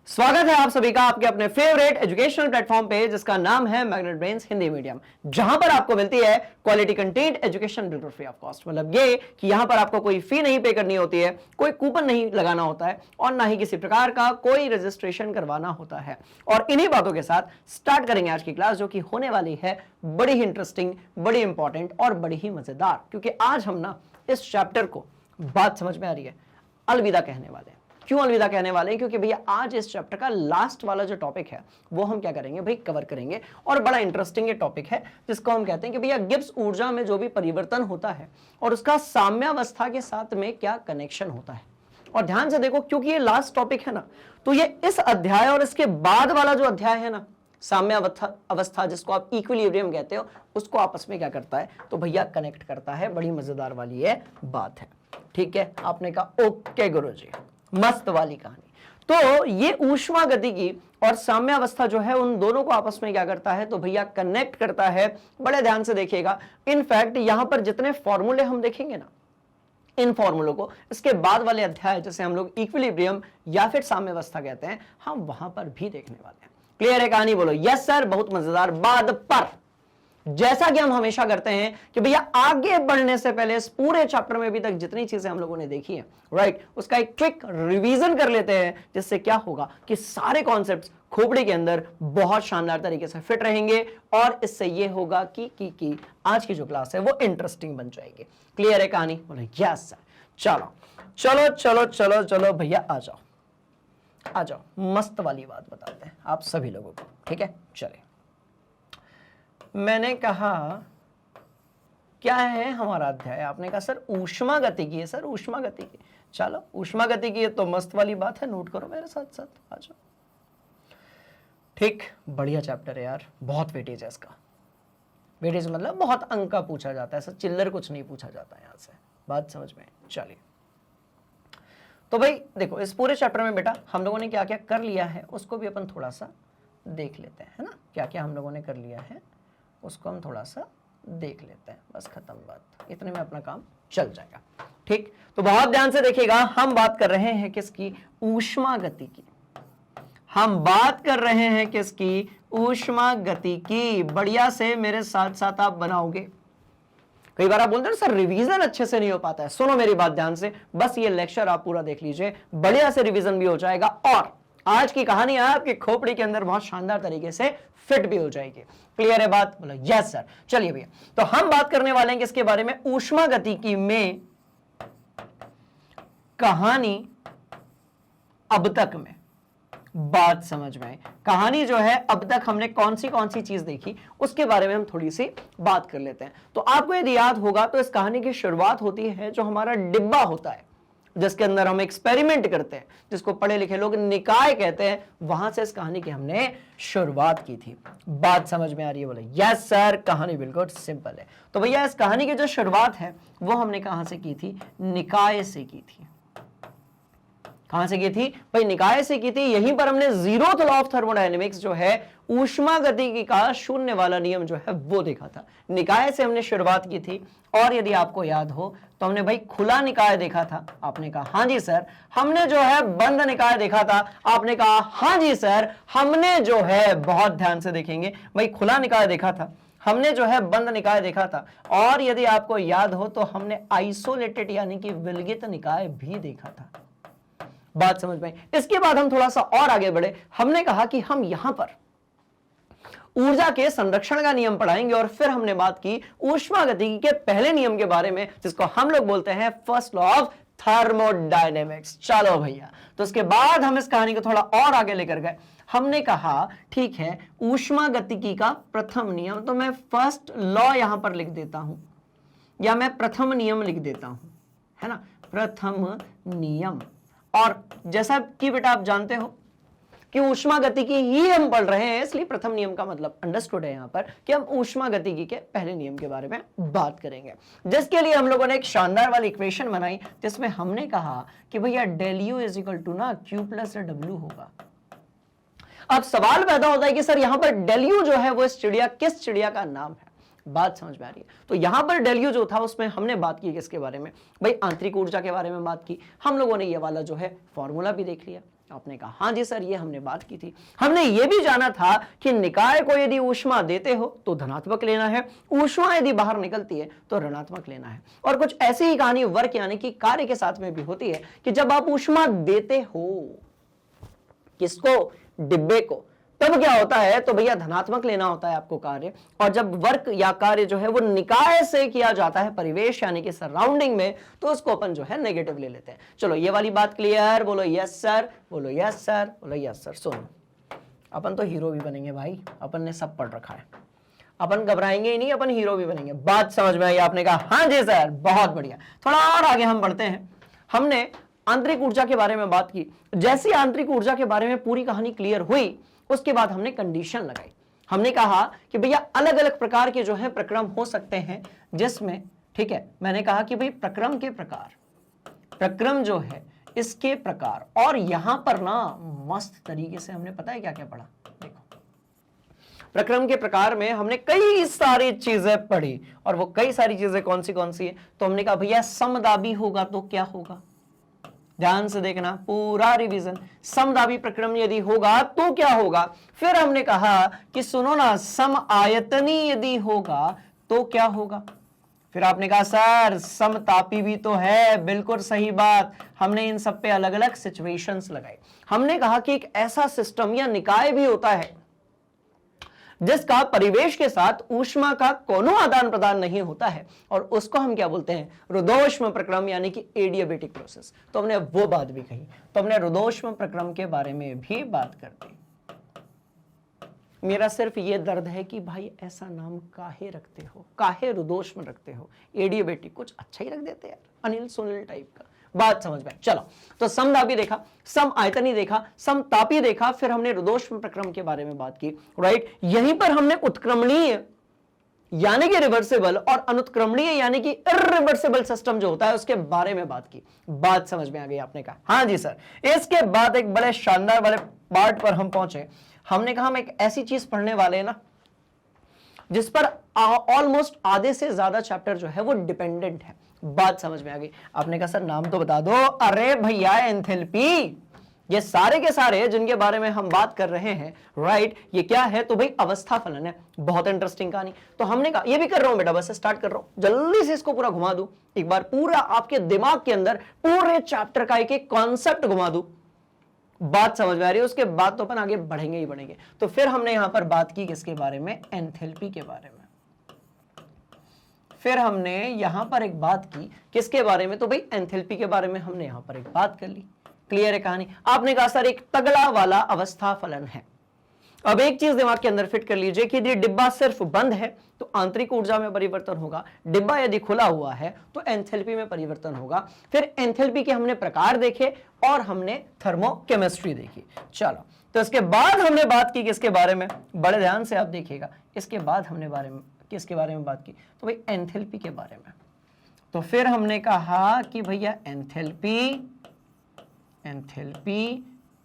स्वागत है आप सभी का आपके अपने फेवरेट एजुकेशनल प्लेटफॉर्म पे जिसका नाम है मैग्नेट ब्रेन्स हिंदी मीडियम, जहां पर आपको मिलती है क्वालिटी कंटेंट एजुकेशन बिल्कुल फ्री ऑफ कॉस्ट। मतलब ये कि यहां पर आपको कोई फी नहीं पे करनी होती है, कोई कूपन नहीं लगाना होता है और ना ही किसी प्रकार का कोई रजिस्ट्रेशन करवाना होता है। और इन्हीं बातों के साथ स्टार्ट करेंगे आज की क्लास, जो कि होने वाली है बड़ी ही इंटरेस्टिंग, बड़ी इंपॉर्टेंट और बड़ी ही मजेदार। क्योंकि आज हम ना इस चैप्टर को, बात समझ में आ रही है, अलविदा कहने वाले हैं। क्यों अलविदा कहने वाले हैं? क्योंकि भैया आज इस चैप्टर का लास्ट वाला जो टॉपिक है वो हम क्या करेंगे भाई, कवर करेंगे। और बड़ा इंटरेस्टिंग ये टॉपिक है जिसको हम कहते हैं कि भैया गिब्स ऊर्जा में जो भी परिवर्तन होता है और उसका साम्यावस्था के साथ में क्या कनेक्शन होता है। और ध्यान से देखो, क्योंकि ये लास्ट टॉपिक है ना, तो ये इस अध्याय और इसके बाद वाला जो अध्याय है ना, साम्यावस्था जिसको आप इक्विलिब्रियम कहते हो, उसको आपस में क्या करता है तो भैया कनेक्ट करता है। बड़ी मजेदार वाली ये बात है। ठीक है, आपने कहा ओके गुरुजी, मस्त वाली कहानी। तो ये ऊष्मा गतिकी और साम्यावस्था जो है उन दोनों को आपस में क्या करता है तो भैया कनेक्ट करता है। बड़े ध्यान से देखिएगा। इनफैक्ट यहां पर जितने फॉर्मूले हम देखेंगे ना, इन फॉर्मूलों को इसके बाद वाले अध्याय, जैसे हम लोग इक्विलिब्रियम या फिर साम्यावस्था कहते हैं, हम वहां पर भी देखने वाले हैं। क्लियर है कहानी? बोलो यस सर। बहुत मजेदार बात। पर जैसा कि हम हमेशा करते हैं कि भैया आगे बढ़ने से पहले इस पूरे चैप्टर में अभी तक जितनी चीजें हम लोगों ने देखी हैं, राइट, उसका एक क्विक रिवीजन कर लेते हैं, जिससे क्या होगा कि सारे कॉन्सेप्ट्स खोपड़ी के अंदर बहुत शानदार तरीके से फिट रहेंगे और इससे ये होगा कि आज की जो क्लास है वो इंटरेस्टिंग बन जाएगी। क्लियर है कहानी? बोले यस सर। चलो चलो चलो चलो चलो भैया आ जाओ आ जाओ, मस्त वाली बात बताते हैं आप सभी लोगों को। ठीक है, चले। मैंने कहा क्या है हमारा अध्याय? आपने कहा सर ऊष्मा गतिकी है। सर ऊष्मा गतिकी, चलो ऊष्मा गतिकी है तो मस्त वाली बात है, नोट करो मेरे साथ साथ, आ जाओ। ठीक, बढ़िया चैप्टर है यार, बहुत वेटेज है इसका। वेटेज मतलब बहुत अंक का पूछा जाता है, सर चिल्लर कुछ नहीं पूछा जाता है यहां से। बात समझ में? चलिए, तो भाई देखो, इस पूरे चैप्टर में बेटा हम लोगों ने क्या क्या कर लिया है उसको भी अपन थोड़ा सा देख लेते हैं, है ना। क्या क्या हम लोगों ने कर लिया है उसको हम थोड़ा सा देख लेते हैं। बस खत्म बात, इतने में अपना काम चल जाएगा। ठीक, तो बहुत ध्यान से देखिएगा। हम बात कर रहे हैं किसकी? ऊष्मा गति की। हम बात कर रहे हैं किसकी? ऊष्मा गति की। बढ़िया से मेरे साथ साथ आप बनाओगे। कई बार आप बोलते हैं सर रिवीजन अच्छे से नहीं हो पाता है। सुनो मेरी बात ध्यान से, बस ये लेक्चर आप पूरा देख लीजिए, बढ़िया से रिवीजन भी हो जाएगा और आज की कहानी आपकी खोपड़ी के अंदर बहुत शानदार तरीके से फिट भी हो जाएगी। क्लियर है बात? बोलो यस सर। चलिए भैया, तो हम बात करने वाले हैं किसके बारे में? ऊष्मा गतिकी में कहानी अब तक में। बात समझ में? कहानी जो है अब तक हमने कौन सी चीज देखी उसके बारे में हम थोड़ी सी बात कर लेते हैं। तो आपको यदि याद होगा तो इस कहानी की शुरुआत होती है जो हमारा डिब्बा होता है, जिसके अंदर हम एक्सपेरिमेंट करते हैं, जिसको पढ़े लिखे लोग निकाय कहते हैं। वहां से इस कहानी की हमने शुरुआत की थी। बात समझ में आ रही है? बोले यस सर। कहानी बिल्कुल सिंपल है। तो भैया इस कहानी की जो शुरुआत है वो हमने कहां से की थी? निकाय से की थी। कहां से की थी भाई? निकाय से की थी। यहीं पर हमने जीरोथ लॉ ऑफ थर्मोडायनेमिक्स जो है, ऊष्मा गतिकी का शून्य वाला नियम जो है वो देखा था। निकाय से हमने शुरुआत की थी। और यदि आपको याद हो तो हमने भाई खुला निकाय देखा था। आपने कहा हां जी सर। हमने जो है बंद निकाय देखा था। आपने कहा हां जी सर। हमने जो है, बहुत ध्यान से देखेंगे भाई, खुला निकाय देखा था, हमने जो है बंद निकाय देखा था, और यदि आपको याद हो तो हमने आइसोलेटेड यानी कि विलगित निकाय भी देखा था। बात समझ में? इसके बाद हम थोड़ा सा और आगे बढ़े। हमने कहा कि हम यहां पर ऊर्जा के संरक्षण का नियम पढ़ाएंगे और फिर हमने बात की ऊष्मा गतिकी के पहले नियम के बारे में, जिसको हम लोग बोलते हैं फर्स्ट लॉ ऑफ थर्मोडायनेमिक्स। चलो भैया, तो उसके बाद हम इस कहानी को थोड़ा और आगे लेकर गए। हमने कहा ठीक है, ऊष्मा गतिकी का प्रथम नियम, तो मैं फर्स्ट लॉ यहां पर लिख देता हूं, या मैं प्रथम नियम लिख देता हूं, है ना, प्रथम नियम। और जैसा कि बेटा आप जानते हो कि ऊष्मा गतिकी ही हम पढ़ रहे हैं, इसलिए प्रथम नियम का मतलब अंडरस्टूड है यहां पर कि हम ऊष्मा गतिकी के पहले नियम के बारे में बात करेंगे, जिसके लिए हम लोगों ने एक शानदार वाली इक्वेशन बनाई, जिसमें हमने कहा कि भैया del U is equal to ना क्यू प्लस डब्ल्यू होगा। अब सवाल पैदा होता है कि सर यहां पर डेल यू जो है वो इस चिड़िया, किस चिड़िया का नाम है? बात समझ में आ रही है? तो यहां पर डेल यू जो था उसमें हमने बात की किसके बारे में भाई? आंतरिक ऊर्जा के बारे में बात की। हम लोगों ने ये वाला जो है फॉर्मूला भी देख लिया। आपने कहा हाँ जी सर, ये हमने बात की थी। हमने ये भी जाना था कि निकाय को यदि ऊष्मा देते हो तो धनात्मक लेना है, ऊष्मा यदि बाहर निकलती है तो ऋणात्मक लेना है। और कुछ ऐसी ही कहानी वर्क यानी कि कार्य के साथ में भी होती है कि जब आप ऊष्मा देते हो, किसको? डिब्बे को, तब क्या होता है? तो भैया धनात्मक लेना होता है आपको कार्य। और जब वर्क या कार्य जो है वो निकाय से किया जाता है, परिवेश यानी कि सराउंडिंग में, तो उसको अपन जो है नेगेटिव ले लेते हैं। चलो ये वाली बात क्लियर? बोलो यस सर, बोलो यस सर, बोलो यस सर। सुनो, अपन तो हीरो भी बनेंगे भाई, अपन ने सब पढ़ रखा है, अपन घबराएंगे ही नहीं, अपन हीरो भी बनेंगे। बात समझ में आई? आपने कहा हाँ जी सर, बहुत बढ़िया। थोड़ा और आगे हम बढ़ते हैं। हमने आंतरिक ऊर्जा के बारे में बात की। जैसी आंतरिक ऊर्जा के बारे में पूरी कहानी क्लियर हुई, उसके बाद हमने कंडीशन लगाई। हमने कहा कि भैया अलग अलग प्रकार के जो है प्रक्रम हो सकते हैं, जिसमें ठीक है, मैंने कहा कि भाई प्रक्रम के प्रकार, प्रक्रम जो है इसके प्रकार। और यहां पर ना मस्त तरीके से हमने पता है क्या क्या पढ़ा? देखो, प्रक्रम के प्रकार में हमने कई सारी चीजें पढ़ी, और वो कई सारी चीजें कौन सी है? तो हमने कहा भैया समदाबी होगा तो क्या होगा? ध्यान से देखना, पूरा रिवीजन। समदाबी प्रक्रम यदि होगा तो क्या होगा? फिर हमने कहा कि सुनो ना, सम आयतनी यदि होगा तो क्या होगा? फिर आपने कहा सर समतापी भी तो है। बिल्कुल सही बात। हमने इन सब पे अलग अलग सिचुएशंस लगाई। हमने कहा कि एक ऐसा सिस्टम या निकाय भी होता है जिसका परिवेश के साथ ऊष्मा का कोनो आदान प्रदान नहीं होता है, और उसको हम क्या बोलते हैं? रुद्धोष्म प्रक्रम यानी कि एडियाबेटिक प्रोसेस। तो हमने वो बात भी कही। तो हमने रुद्धोष्म प्रक्रम के बारे में भी बात कर दी। मेरा सिर्फ ये दर्द है कि भाई ऐसा नाम काहे रखते हो, काहे रुद्धोष्म रखते हो? एडियाबेटिक कुछ अच्छा ही रख देते यार, अनिल सुनील टाइप का। बात समझ में? चलो, तो समदाबी देखा, सम आयतनी देखा, समतापी देखा, फिर हमने रुद्धोष्म प्रक्रम के बारे में बात की। राइट, यहीं पर हमने उत्क्रमणीय यानी कि रिवर्सिबल और अनुत्क्रमणीय यानी कि इरिवर्सिबल सिस्टम जो होता है उसके बारे में बात की। बात समझ में आ गई? आपने कहा हाँ जी सर। इसके बाद एक बड़े शानदार वाले पार्ट पर हम पहुंचे। हमने कहा हम एक ऐसी चीज पढ़ने वाले हैं ना जिस पर ऑलमोस्ट आधे से ज्यादा चैप्टर जो है वो डिपेंडेंट है। बात समझ में आ गई? आपने कहा सर नाम तो बता दो। अरे भैया एंथैल्पी, ये सारे के सारे जिनके बारे में हम बात कर रहे हैं, राइट, ये क्या है? तो भाई अवस्था फलन है। बहुत इंटरेस्टिंग कहानी। तो हमने कहा ये भी कर रहा हूं बेटा, बस स्टार्ट कर रहा हूं, जल्दी से इसको पूरा घुमा दूं, एक बार पूरा आपके दिमाग के अंदर पूरे चैप्टर का एक कॉन्सेप्ट घुमा दूं। बात समझ में आ रही है? उसके बाद तो अपन आगे बढ़ेंगे ही बढ़ेंगे। तो फिर हमने यहां पर बात की किसके बारे में? एंथैल्पी के बारे में। फिर हमने यहां पर एक बात की किसके बारे में? तो भाई एंथैल्पी के बारे में हमने यहां पर एक बात कर ली। क्लियर है कहानी? आपने कहा सर एक तगड़ा वाला अवस्था फलन है। अब एक चीज दिमाग के अंदर फिट कर लीजिए कि यदि डिब्बा सिर्फ बंद है तो आंतरिक ऊर्जा में परिवर्तन होगा, डिब्बा यदि खुला हुआ है तो एंथैल्पी में परिवर्तन होगा। फिर एंथैल्पी के हमने प्रकार देखे और हमने थर्मोकेमिस्ट्री देखी। चलो, तो इसके बाद हमने बात की किसके बारे में? बड़े ध्यान से आप देखिएगा। इसके बाद हमने किसके बारे में बात की? तो भाई एंथैल्पी के बारे में। तो फिर हमने कहा कि भैया एंथैल्पी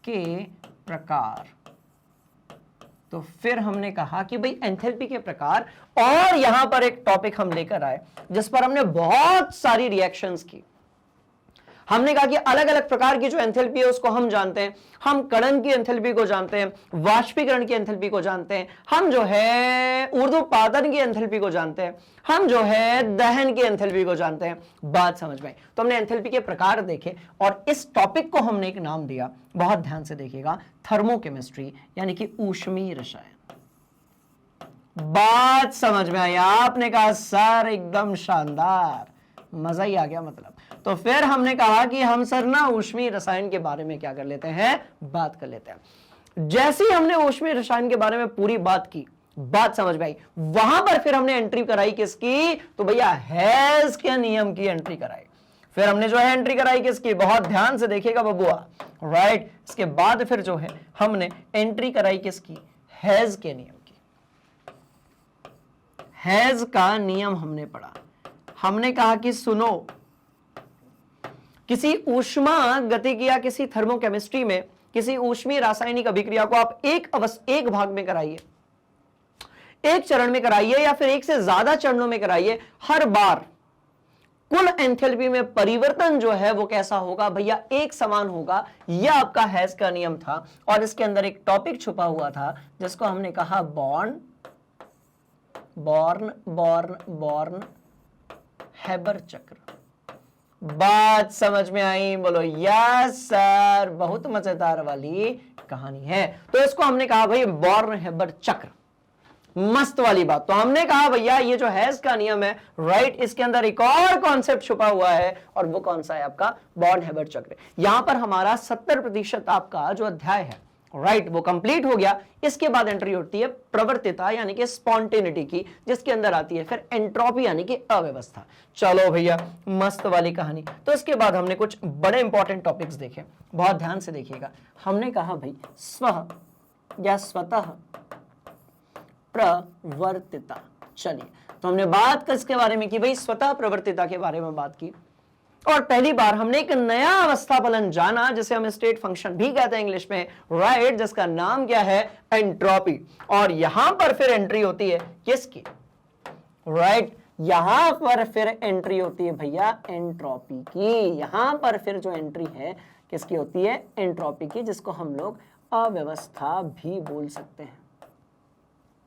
के प्रकार। तो फिर हमने कहा कि भाई एंथैल्पी के प्रकार, और यहां पर एक टॉपिक हम लेकर आए जिस पर हमने बहुत सारी रिएक्शंस की। हमने कहा कि अलग अलग प्रकार की जो एंथैल्पी है उसको हम जानते हैं। हम कड़न की एंथैल्पी को जानते हैं, वाष्पीकरण की एंथैल्पी को जानते हैं, हम जो है ऊर्ध्वपातन की एंथैल्पी को जानते हैं, हम जो है दहन की एंथैल्पी को जानते हैं। बात समझ में? तो हमने एंथैल्पी के प्रकार देखे और इस टॉपिक को हमने एक नाम दिया, बहुत ध्यान से देखिएगा, थर्मोकेमिस्ट्री यानी कि ऊष्मीय रसायन। बात समझ में आई? आपने कहा सर एकदम शानदार, मजा ही आ गया मतलब। तो फिर हमने कहा कि हम सर ना ऊष्मीय रसायन के बारे में क्या कर लेते हैं? बात कर लेते हैं। जैसे ही हमने ऊष्मीय रसायन के बारे में पूरी बात की, बात समझ में आई, वहां पर फिर हमने एंट्री कराई किसकी? तो भैया हेज के नियम की एंट्री कराई। फिर हमने जो है एंट्री कराई किसकी? बहुत ध्यान से देखिएगा बबुआ, राइट। इसके बाद फिर जो है हमने एंट्री कराई किसकी? हेज के नियम की। हेज का नियम हमने पढ़ा। हमने कहा कि सुनो, किसी ऊष्मा गतिकी या किसी थर्मोकेमिस्ट्री में किसी ऊष्मीय रासायनिक अभिक्रिया को आप एक भाग में कराइए, एक चरण में कराइए या फिर एक से ज्यादा चरणों में कराइए, हर बार कुल एंथैल्पी में परिवर्तन जो है वो कैसा होगा भैया, एक समान होगा। यह आपका हैस का नियम था और इसके अंदर एक टॉपिक छुपा हुआ था जिसको हमने कहा born born born born Haber चक्र। बात समझ में आई? बोलो यस सर, बहुत मजेदार वाली कहानी है। तो इसको हमने कहा भाई बॉर्न हैबर चक्र, मस्त वाली बात। तो हमने कहा भैया ये जो हैस का नियम है, राइट, इसके अंदर एक और कॉन्सेप्ट छुपा हुआ है और वो कौन सा है आपका बॉर्न हैबर चक्र। यहां पर हमारा 70% आपका जो अध्याय है, राइट, वो कंप्लीट हो गया। इसके बाद एंट्री होती है प्रवर्तिता यानी कि स्पॉन्टेनिटी की, जिसके अंदर आती है फिर एंट्रोपी यानी कि अव्यवस्था। चलो भैया मस्त वाली कहानी। तो इसके बाद हमने कुछ बड़े इंपॉर्टेंट टॉपिक्स देखे, बहुत ध्यान से देखिएगा। हमने कहा भाई स्व या स्वतः प्रवर्तिता। चलिए, तो हमने बात किसके बारे में की भाई, स्वतः प्रवर्तिता के बारे में बात की। और पहली बार हमने एक नया अवस्था फलन जाना जिसे हम स्टेट फंक्शन भी कहते हैं इंग्लिश में, राइट, जिसका नाम क्या है एंट्रोपी। और यहां पर फिर एंट्री होती है किसकी, राइट, यहां पर फिर एंट्री होती है भैया एंट्रोपी की। यहां पर फिर जो एंट्री है किसकी होती है, एंट्रोपी की, जिसको हम लोग अव्यवस्था भी बोल सकते हैं।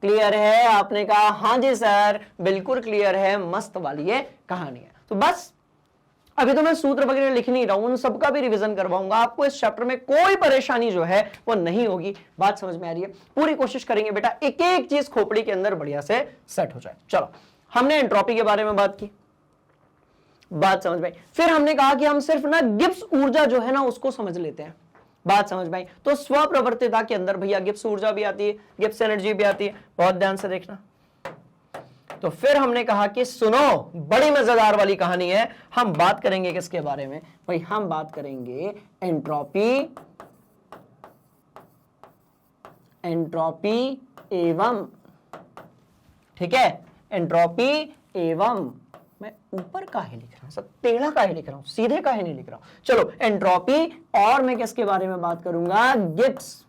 क्लियर है? आपने कहा हां जी सर, बिल्कुल क्लियर है, मस्त वाली ये कहानी है। तो बस अभी तो मैं सूत्र वगैरह लिख नहीं रहा हूं, उन सबका भी रिवीजन करवाऊंगा आपको। इस चैप्टर में कोई परेशानी जो है वो नहीं होगी। बात समझ में आ रही है? पूरी कोशिश करेंगे बेटा एक एक चीज खोपड़ी के अंदर बढ़िया से सेट हो जाए। चलो, हमने एंट्रोपी के बारे में बात की, बात समझ में आई। फिर हमने कहा कि हम सिर्फ ना गिब्स ऊर्जा जो है ना उसको समझ लेते हैं। बात समझ में आई? तो स्वप्रवर्तिता के अंदर भैया गिब्स ऊर्जा भी आती है, गिब्स एनर्जी भी आती है, बहुत ध्यान से देखना। तो फिर हमने कहा कि सुनो, बड़ी मजेदार वाली कहानी है। हम बात करेंगे किसके बारे में भाई, हम बात करेंगे एंट्रोपी, एंट्रोपी एवं, ठीक है, एंट्रोपी एवं, मैं ऊपर काहे लिख रहा हूं, सब टेढ़ा काहे लिख रहा हूं, सीधे काहे नहीं लिख रहा हूं। चलो, एंट्रोपी और मैं किसके बारे में बात करूंगा, गिब्स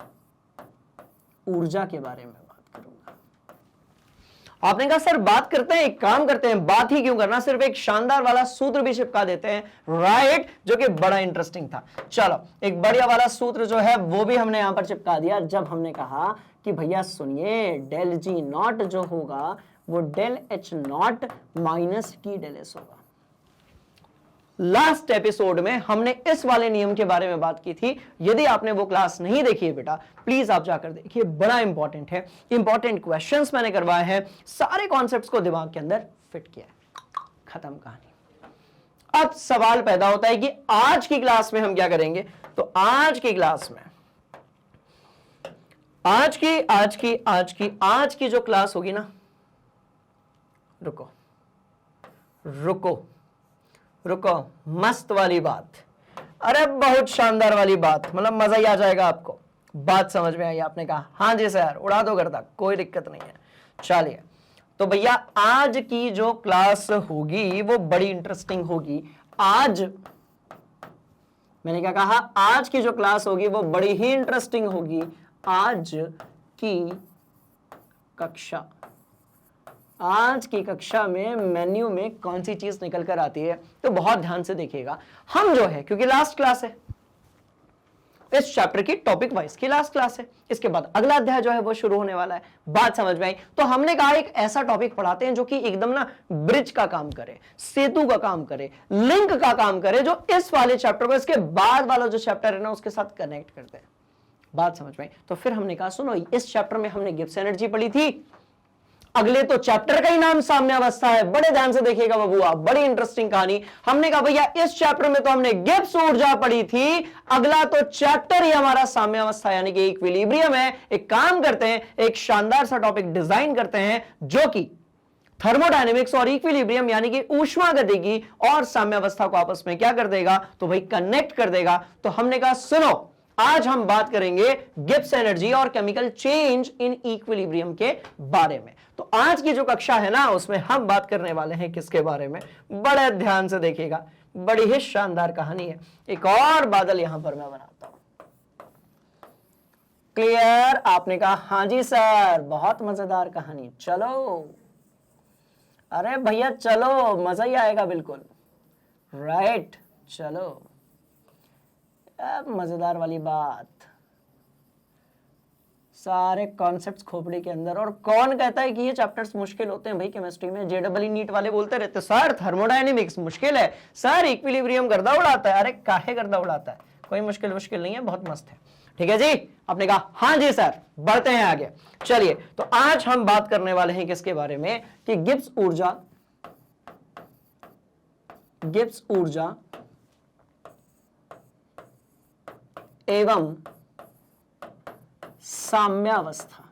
ऊर्जा के बारे में बात करूंगा। आपने कहा सर बात करते हैं, एक काम करते हैं, बात ही क्यों करना, सिर्फ एक शानदार वाला सूत्र भी चिपका देते हैं, राइट, जो कि बड़ा इंटरेस्टिंग था। चलो, एक बढ़िया वाला सूत्र जो है वो भी हमने यहां पर चिपका दिया, जब हमने कहा कि भैया सुनिए, डेल जी नॉट जो होगा वो del H not minus T del S होगा। लास्ट एपिसोड में हमने इस वाले नियम के बारे में बात की थी। यदि आपने वो क्लास नहीं देखी है बेटा, प्लीज आप जाकर देखिए, बड़ा इंपॉर्टेंट है। इंपॉर्टेंट क्वेश्चंस मैंने करवाए हैं, सारे कॉन्सेप्ट्स को दिमाग के अंदर फिट किया है, खत्म कहानी। अब सवाल पैदा होता है कि आज की क्लास में हम क्या करेंगे। तो आज की क्लास में आज की जो क्लास होगी ना, रुको, मस्त वाली बात, अरे बहुत शानदार वाली बात, मतलब मजा ही आ जाएगा आपको। बात समझ में आई? आपने कहा हां जी सर, उड़ा दो गर्दा, कोई दिक्कत नहीं है। चलिए, तो भैया आज की जो क्लास होगी वो बड़ी इंटरेस्टिंग होगी। आज मैंने क्या कहा, आज की जो क्लास होगी वो बड़ी ही इंटरेस्टिंग होगी। आज की कक्षा में मेन्यू में कौन सी चीज निकल कर आती है, तो बहुत ध्यान से देखिएगा। हम जो है, क्योंकि लास्ट क्लास है इस चैप्टर की, टॉपिक वाइज की लास्ट क्लास है, इसके बाद अगला अध्याय जो है वो शुरू होने वाला है। बात समझ में आई? तो हमने कहा एक ऐसा टॉपिक पढ़ाते हैं जो कि एकदम ना ब्रिज का काम करे, सेतु का काम करे, लिंक का काम करे, जो इस वाले चैप्टर को इसके बाद वाला जो चैप्टर है ना उसके साथ कनेक्ट करते हैं। बात समझ में आई? तो फिर हमने कहा सुनो, इस चैप्टर में हमने गिब्स एनर्जी पढ़ी थी, अगले तो चैप्टर का ही नाम साम्यावस्था है। बड़े ध्यान से देखिएगा बबुआ, बड़ी इंटरेस्टिंग कहानी। हमने कहा भैया इस चैप्टर में तो हमने गिब्स ऊर्जा पढ़ी थी, अगला तो चैप्टर ही हमारा साम्यावस्था यानी कि इक्विलिब्रियम है। एक काम करते हैं, एक शानदार सा टॉपिक डिजाइन करते हैं जो कि थर्मोडायनेमिक्स और इक्विलिब्रियम यानी कि ऊष्मागतिकी और साम्यावस्था को आपस में क्या कर देगा, तो भाई कनेक्ट कर देगा। तो हमने कहा सुनो, आज हम बात करेंगे गिब्स एनर्जी और केमिकल चेंज इन इक्विलिब्रियम के बारे में। तो आज की जो कक्षा है ना उसमें हम बात करने वाले हैं किसके बारे में, बड़े ध्यान से देखिएगा, बड़ी ही शानदार कहानी है। एक और बादल यहां पर मैं बनाता हूं। क्लियर? आपने कहा हां जी सर, बहुत मजेदार कहानी। चलो, अरे भैया चलो, मजा ही आएगा बिल्कुल। राइट। चलो अब मजेदार वाली बात, सारे कॉन्सेप्ट्स खोपड़ी के अंदर। और कौन कहता है कि ये चैप्टर्स मुश्किल होते हैं भाई केमिस्ट्री में? जेडबल नीट वाले बोलते रहते सर थर्मोडायनेमिक्स मुश्किल है, सर इक्विलिब्रियम गर्दा उड़ाता है। अरे काहे गर्दा उड़ाता है, कोई मुश्किल नहीं है, बहुत मस्त है। ठीक है जी, आपने कहा हाँ जी सर, बढ़ते हैं आगे। चलिए, तो आज हम बात करने वाले हैं किसके बारे में कि गिब्स ऊर्जा एवं साम्यावस्था।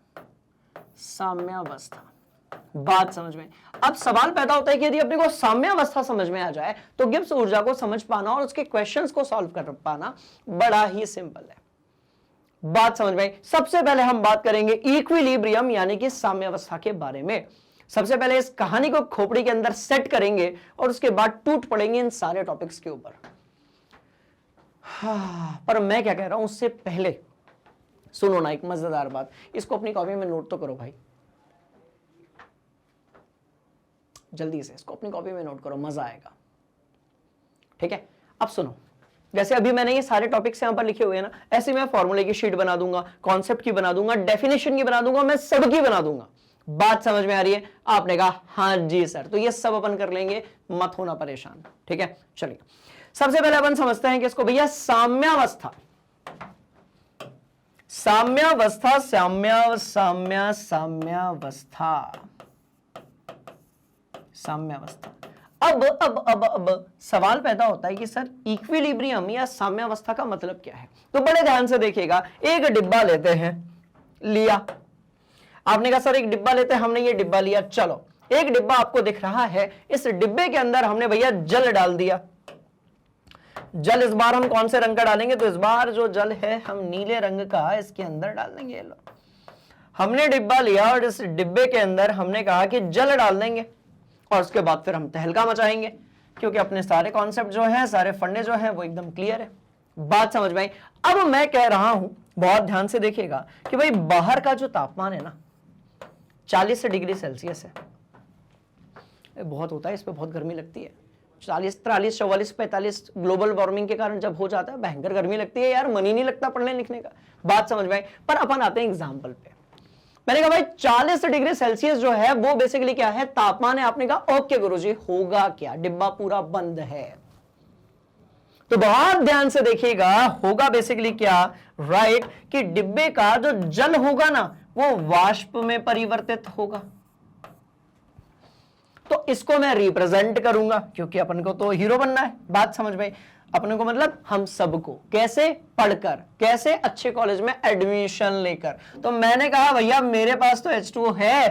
बात समझ में? अब सवाल पैदा होता है कि यदि अपने को साम्यावस्था समझ में आ जाए तो गिब्स ऊर्जा को समझ पाना और उसके क्वेश्चंस को सॉल्व कर पाना बड़ा ही सिंपल है। बात समझ में? सबसे पहले हम बात करेंगे इक्विलिब्रियम यानी कि साम्यावस्था के बारे में। सबसे पहले इस कहानी को खोपड़ी के अंदर सेट करेंगे और उसके बाद टूट पड़ेंगे इन सारे टॉपिक्स के ऊपर। पर मैं क्या कह रहा हूं उससे पहले सुनो ना एक मजेदार बात, इसको अपनी कॉपी में नोट तो करो भाई, जल्दी से इसको अपनी कॉपी में नोट करो, मजा आएगा। ठीक है, अब सुनो, जैसे अभी मैंने ये सारे टॉपिक्स यहां पर लिखे हुए हैं ना, ऐसे मैं फॉर्मूले की शीट बना दूंगा, कॉन्सेप्ट की बना दूंगा, डेफिनेशन की बना दूंगा, मैं सबकी बना दूंगा। बात समझ में आ रही है? आपने कहा हाँ जी सर, तो ये सब अपन कर लेंगे, मत होना परेशान। ठीक है, चलिए सबसे पहले अपन समझते हैं कि इसको भैया साम्यावस्था। अब सवाल पैदा होता है कि सर इक्विलिब्रियम या साम्यावस्था का मतलब क्या है? तो बड़े ध्यान से देखिएगा, एक डिब्बा लेते हैं, लिया आपने कहा सर एक डिब्बा लेते हैं, हमने ये डिब्बा लिया, चलो एक डिब्बा आपको दिख रहा है, इस डिब्बे के अंदर हमने भैया जल डाल दिया। जल इस बार हम कौन से रंग का डालेंगे? तो इस बार जो जल है हम नीले रंग का इसके अंदर डाल देंगे। लो, हमने डिब्बा लिया और इस डिब्बे के अंदर हमने कहा कि जल डाल देंगे और उसके बाद फिर हम तहलका मचाएंगे, क्योंकि अपने सारे कॉन्सेप्ट जो है, सारे फंडे जो है वो एकदम क्लियर है। बात समझ में आई? अब मैं कह रहा हूं, बहुत ध्यान से देखिएगा कि भाई बाहर का जो तापमान है ना 40 डिग्री सेल्सियस है, बहुत होता है, इस पे बहुत गर्मी लगती है। 40, 43, 44, 45 ग्लोबल वार्मिंग के कारण जब हो जाता है भयंकर गर्मी लगती है यार, मन ही नहीं लगता पढ़ने लिखने का। बात समझ में आई? पर अपन आते हैं एग्जाम्पल पे। मैंने कहा भाई 40 डिग्री सेल्सियस जो है वो बेसिकली क्या है? तापमान है। आपने कहा ओके गुरुजी, होगा क्या? डिब्बा पूरा बंद है। तो बहुत ध्यान से देखिएगा, होगा बेसिकली क्या? राइट, कि डिब्बे का जो जल होगा ना वो वाष्प में परिवर्तित होगा। तो इसको मैं रिप्रेजेंट करूंगा, क्योंकि अपन को तो हीरो बनना है। बात समझ में? अपने को मतलब हम सबको, कैसे? पढ़कर, कैसे? अच्छे कॉलेज में एडमिशन लेकर। तो मैंने कहा भैया मेरे पास तो H2O है,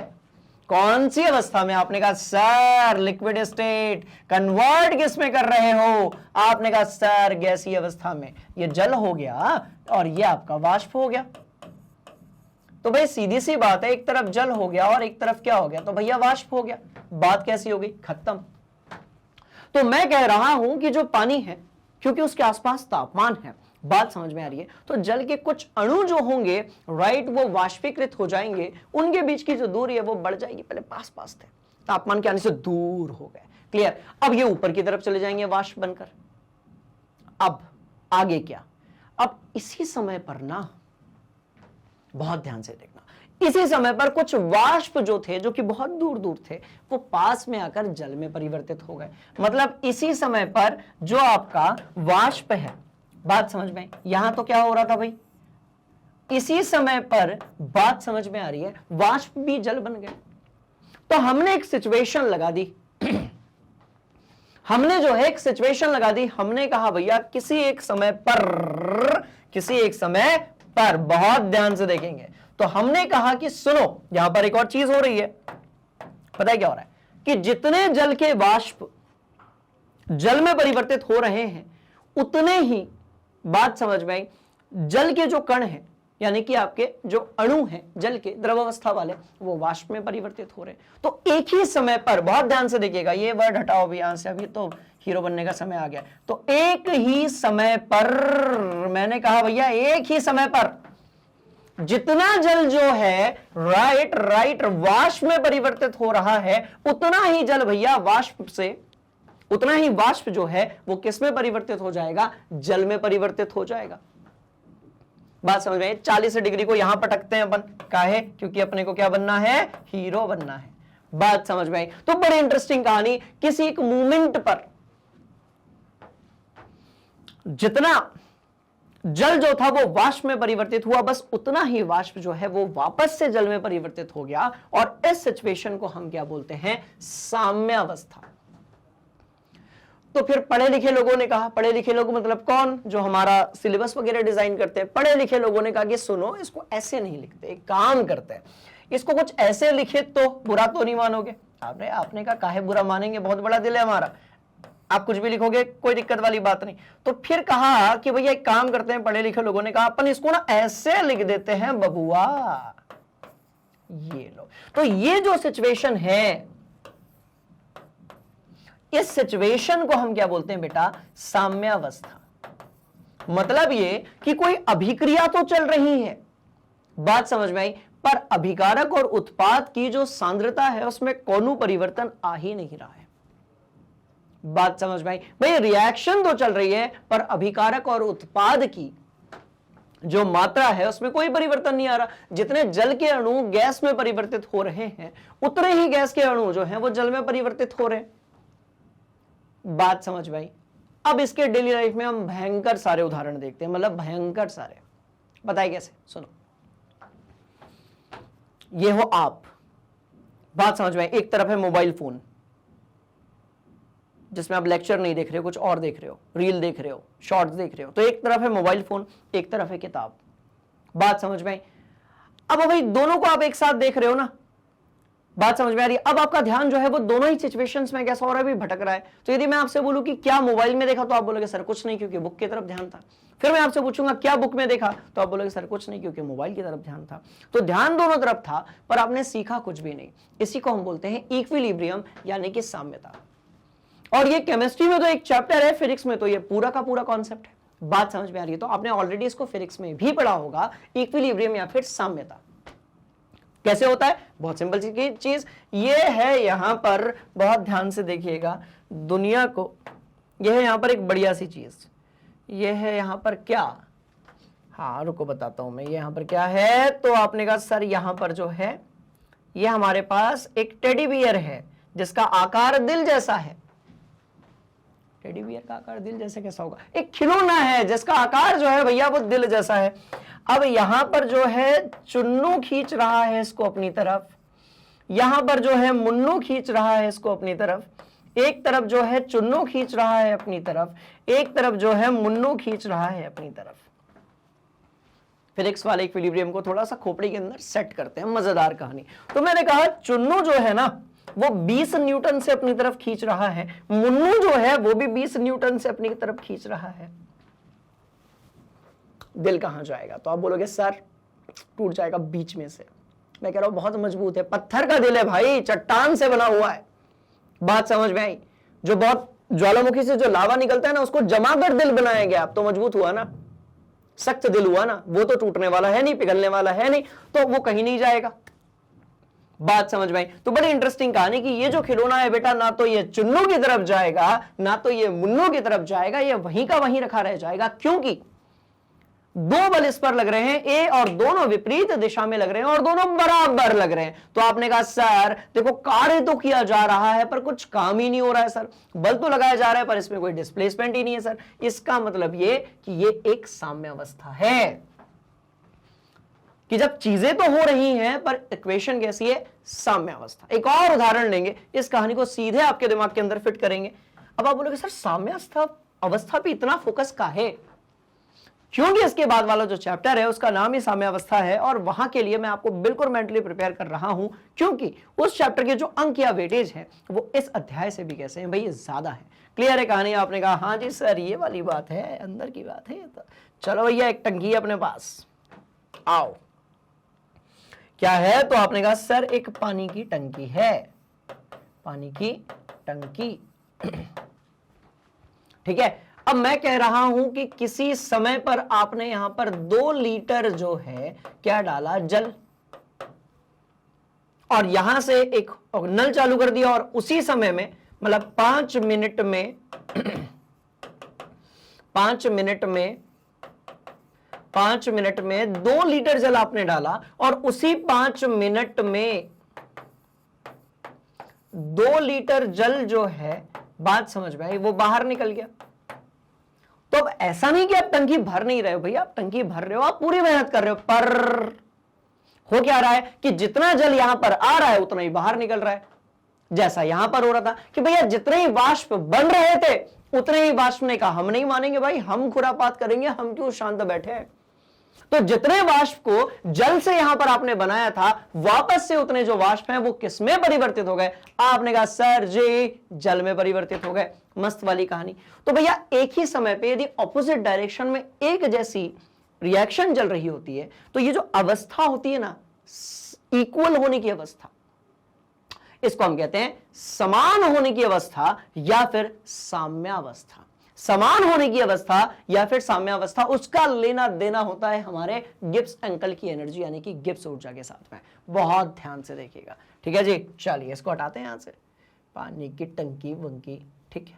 कौन सी अवस्था में? आपने कहा सर लिक्विड स्टेट। कन्वर्ट किस में कर रहे हो? आपने कहा सर गैसीय अवस्था में। ये जल हो गया और ये आपका वाष्प हो गया। तो भाई सीधी सी बात है, एक तरफ जल हो गया और एक तरफ क्या हो गया? तो भैया वाष्प हो गया। बात कैसी हो गई? खत्म। तो मैं कह रहा हूं कि जो पानी है, क्योंकि उसके आसपास तापमान है, बात समझ में आ रही है, तो जल के कुछ अणु जो होंगे राइट वो वाष्पीकृत हो जाएंगे, उनके बीच की जो दूरी है वो बढ़ जाएगी। पहले पास पास थे, तापमान के आने से दूर हो गए। क्लियर? अब ये ऊपर की तरफ चले जाएंगे वाष्प बनकर। अब आगे क्या? अब इसी समय पर ना, बहुत ध्यान से देखना, इसी समय पर कुछ वाष्प जो थे, जो कि बहुत दूर दूर थे, वो पास में आकर जल में परिवर्तित हो गए। मतलब इसी समय पर जो आपका वाष्प है, बात समझ में? यहां तो क्या हो रहा था भाई? इसी समय पर, बात समझ में आ रही है, वाष्प भी जल बन गए। तो हमने एक सिचुएशन लगा दी हमने जो है एक सिचुएशन लगा दी। हमने कहा भैया किसी एक समय पर, बहुत ध्यान से देखेंगे, तो हमने कहा कि सुनो, यहां पर एक और चीज हो रही है। पता है क्या हो रहा है? कि जितने जल के वाष्प जल में परिवर्तित हो रहे हैं, उतने ही, बात समझ में आई, जल के जो कण हैं, यानी कि आपके जो अणु हैं जल के द्रवावस्था वाले, वो वाष्प में परिवर्तित हो रहे हैं। तो एक ही समय पर, बहुत ध्यान से देखिएगा, ये वर्ड हटाओ भी यहां से, अभी तो हीरो बनने का समय आ गया। तो एक ही समय पर, मैंने कहा भैया एक ही समय पर जितना जल जो है राइट वाष्प में परिवर्तित हो रहा है, उतना ही जल भैया वाष्प से उतना ही वाष्प जो है वो किस में परिवर्तित हो जाएगा, जल में परिवर्तित हो जाएगा। बात समझ में? 40 डिग्री को यहां पटकते हैं अपन, काहे? क्योंकि अपने को क्या बनना है, हीरो बनना है। बात समझ में आई? तो बड़ी इंटरेस्टिंग कहानी, किसी एक मूवमेंट पर जितना जल जो था वो वाष्प में परिवर्तित हुआ, बस उतना ही वाष्प जो है वो वापस से जल में परिवर्तित हो गया, और इस सिचुएशन को हम क्या बोलते हैं, साम्यावस्था। तो फिर पढ़े लिखे लोगों ने कहा, पढ़े लिखे लोग मतलब कौन, जो हमारा सिलेबस वगैरह डिजाइन करते हैं, पढ़े लिखे लोगों ने कहा कि सुनो, इसको ऐसे नहीं लिखते, एक काम करते हैं, इसको कुछ ऐसे लिखे तो बुरा तो नहीं मानोगे। आपने कहा काहे बुरा मानेंगे, बहुत बड़ा दिल है हमारा, आप कुछ भी लिखोगे कोई दिक्कत वाली बात नहीं। तो फिर कहा कि भैया एक काम करते हैं, पढ़े लिखे लोगों ने कहा अपन इसको ना ऐसे लिख देते हैं बबुआ, ये लो। तो ये जो सिचुएशन है, इस सिचुएशन को हम क्या बोलते हैं बेटा, साम्यावस्था। मतलब ये कि कोई अभिक्रिया तो चल रही है, बात समझ में आई, पर अभिकारक और उत्पाद की जो सांद्रता है उसमें कोई परिवर्तन आ ही नहीं रहा है। बात समझ में आई? भाई रिएक्शन तो चल रही है, पर अभिकारक और उत्पाद की जो मात्रा है उसमें कोई परिवर्तन नहीं आ रहा। जितने जल के अणु गैस में परिवर्तित हो रहे हैं, उतने ही गैस के अणु जो हैं वो जल में परिवर्तित हो रहे हैं। बात समझ में आई? अब इसके डेली लाइफ में हम भयंकर सारे उदाहरण देखते हैं, मतलब भयंकर सारे। बताइए कैसे? सुनो, ये हो आप, बात समझ में आई? एक तरफ है मोबाइल फोन, जिसमें आप लेक्चर नहीं देख रहे हो, कुछ और देख रहे हो, रील देख रहे हो, शॉर्ट्स देख रहे हो। तो एक तरफ है मोबाइल फोन, एक तरफ है किताब। बात समझ में आई? अब भाई दोनों को आप एक साथ देख रहे हो ना, बात समझ में आ रही है? अब आपका ध्यान जो है वो दोनों ही सिचुएशंस में कैसा हो रहा है, भी भटक रहा है। तो यदि मैं आपसे बोलूं कि क्या मोबाइल में देखा, तो आप बोलोगे सर कुछ नहीं, क्योंकि बुक की तरफ ध्यान था। फिर मैं आपसे पूछूंगा क्या बुक में देखा, तो आप बोलोगे सर कुछ नहीं, क्योंकि मोबाइल की तरफ ध्यान था। तो ध्यान दोनों तरफ था, पर आपने सीखा कुछ भी नहीं। इसी को हम बोलते हैं इक्विलिब्रियम, यानी कि साम्यता। और ये केमिस्ट्री में तो एक चैप्टर है, फिजिक्स में तो ये पूरा का पूरा कॉन्सेप्ट है। बात समझ में आ रही है? तो आपने ऑलरेडी इसको फिजिक्स में भी पढ़ा होगा, इक्विलिब्रियम या फिर साम्यता कैसे होता है। बहुत सिंपल चीज ये है, यहां पर बहुत ध्यान से देखिएगा दुनिया को। यह है यहां पर एक बढ़िया सी चीज, यह है यहां पर क्या, हाँ रुको बताता हूं मैं, यहां पर क्या है। तो आपने कहा सर यहां पर जो है, यह हमारे पास एक टेडी बियर है जिसका आकार दिल जैसा है। टेडी बियर का आकार दिल जैसे कैसा होगा? एक खिलौना है जिसका आकार जो है भैया वो दिल जैसा है। अब यहां पर जो है चुन्नू खींच रहा है इसको अपनी तरफ, यहां पर जो है मुन्नू खींच रहा है इसको अपनी तरफ, एक तरफ जो है चुन्नू खींच रहा है अपनी तरफ, एक तरफ जो है मुन्नू खींच रहा है अपनी तरफ। फिजिक्स वाले इक्विलिब्रियम को थोड़ा सा खोपड़ी के अंदर सेट करते हैं, मजेदार कहानी। तो मैंने कहा चुन्नू जो है ना वो 20 न्यूटन से अपनी तरफ खींच रहा है, मुन्नू जो है वो भी 20 न्यूटन से अपनी तरफ खींच रहा है। दिल कहां जाएगा? तो आप बोलोगे सर टूट जाएगा बीच में से। मैं कह रहा हूं बहुत मजबूत है, पत्थर का दिल है भाई, चट्टान से बना हुआ है। बात समझ में आई? जो बहुत ज्वालामुखी से जो लावा निकलता है ना, उसको जमा कर दिल बनाया गया। अब तो मजबूत हुआ ना, सख्त दिल हुआ ना, वो तो टूटने वाला है नहीं, पिघलने वाला है नहीं, तो वो कहीं नहीं जाएगा। बात समझ में आई? तो बड़ी इंटरेस्टिंग कहानी कि ये जो खिलौना है बेटा, ना तो ये चुन्नू की तरफ जाएगा, ना तो ये मुन्नू की तरफ जाएगा, ये वहीं का वहीं रखा रह जाएगा। क्योंकि दो बल इस पर लग रहे हैं ए, और दोनों विपरीत दिशा में लग रहे हैं और दोनों बराबर लग रहे हैं। तो आपने कहा सर देखो कार्य तो किया जा रहा है पर कुछ काम ही नहीं हो रहा है सर, बल तो लगाया जा रहा है पर इसमें कोई डिस्प्लेसमेंट ही नहीं है सर। इसका मतलब ये कि ये एक साम्यावस्था है, कि जब चीजें तो हो रही हैं पर इक्वेशन कैसी है, साम्यावस्था। एक और उदाहरण लेंगे, इस कहानी को सीधे आपके दिमाग के अंदर फिट करेंगे। अब आप बोलोगे सर साम्यावस्था अवस्था पे इतना फोकस का है? क्योंकि इसके बाद वाला जो चैप्टर है उसका नाम ही साम्यावस्था है, और वहां के लिए मैं आपको बिल्कुल मेंटली प्रिपेयर कर रहा हूं, क्योंकि उस चैप्टर के जो अंक या वेटेज है वो इस अध्याय से भी कैसे हैं भाई, ये ज्यादा है। क्लियर है कहानी? आपने कहा हाँ जी सर ये वाली बात है, अंदर की बात है। तो चलो भैया एक टंकी अपने पास, आओ क्या है? तो आपने कहा सर एक पानी की टंकी है, पानी की टंकी। ठीक है। अब मैं कह रहा हूं कि किसी समय पर आपने यहां पर 2 लीटर जो है क्या डाला, जल, और यहां से एक नल चालू कर दिया और उसी समय में मतलब 5 मिनट में 5 मिनट में 2 लीटर जल आपने डाला और उसी 5 मिनट में 2 लीटर जल जो है, बात समझ में आई, वो बाहर निकल गया। तो अब ऐसा नहीं कि आप टंकी भर नहीं रहे हो भैया, आप टंकी भर रहे हो, आप पूरी मेहनत कर रहे हो, पर हो क्या रहा है कि जितना जल यहां पर आ रहा है उतना ही बाहर निकल रहा है। जैसा यहां पर हो रहा था कि भैया जितने ही वाष्प बन रहे थे उतने ही वाष्प ने कहा हम नहीं मानेंगे भाई, हम खुरापात करेंगे, हम क्यों शांत बैठे हैं। तो जितने वाष्प को जल से यहां पर आपने बनाया था, वापस से उतने जो वाष्प हैं वो किस में परिवर्तित हो गए? आपने कहा सर जी जल में परिवर्तित हो गए। मस्त वाली कहानी। तो भैया एक ही समय पे यदि ऑपोजिट डायरेक्शन में एक जैसी रिएक्शन चल रही होती है तो ये जो अवस्था होती है ना, इक्वल होने की अवस्था, इसको हम कहते हैं समान होने की अवस्था या फिर साम्यावस्था। समान होने की अवस्था या फिर साम्यावस्था, उसका लेना देना होता है हमारे गिब्स अंकल की एनर्जी यानी कि गिब्स ऊर्जा के साथ में। बहुत ध्यान से देखिएगा, ठीक है जी। चलिए इसको हटाते हैं यहां से, पानी की टंकी वंकी, ठीक है।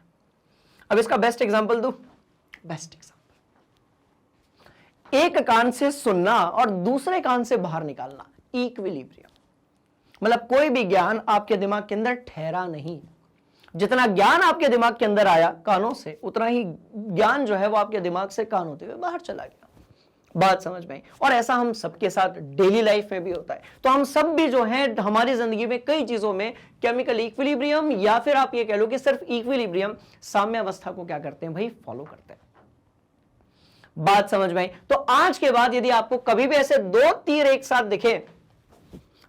अब इसका बेस्ट एग्जांपल दूं, बेस्ट एग्जांपल, एक कान से सुनना और दूसरे कान से बाहर निकालना, इक्विलिब्रियम। मतलब कोई भी ज्ञान आपके दिमाग के अंदर ठहरा नहीं, जितना ज्ञान आपके दिमाग के अंदर आया कानों से, उतना ही ज्ञान जो है वो आपके दिमाग से कान होते हुए बाहर चला गया। बात समझ में आई? और ऐसा हम सबके साथ डेली लाइफ में भी होता है। तो हम सब भी जो है हमारी जिंदगी में कई चीजों में केमिकल इक्विलिब्रियम या फिर आप ये कह लो कि सिर्फ इक्विलिब्रियम, साम्यावस्था को क्या करते हैं भाई, फॉलो करते हैं। बात समझ में आई? तो आज के बाद यदि आपको कभी भी ऐसे 2 तीर एक साथ दिखे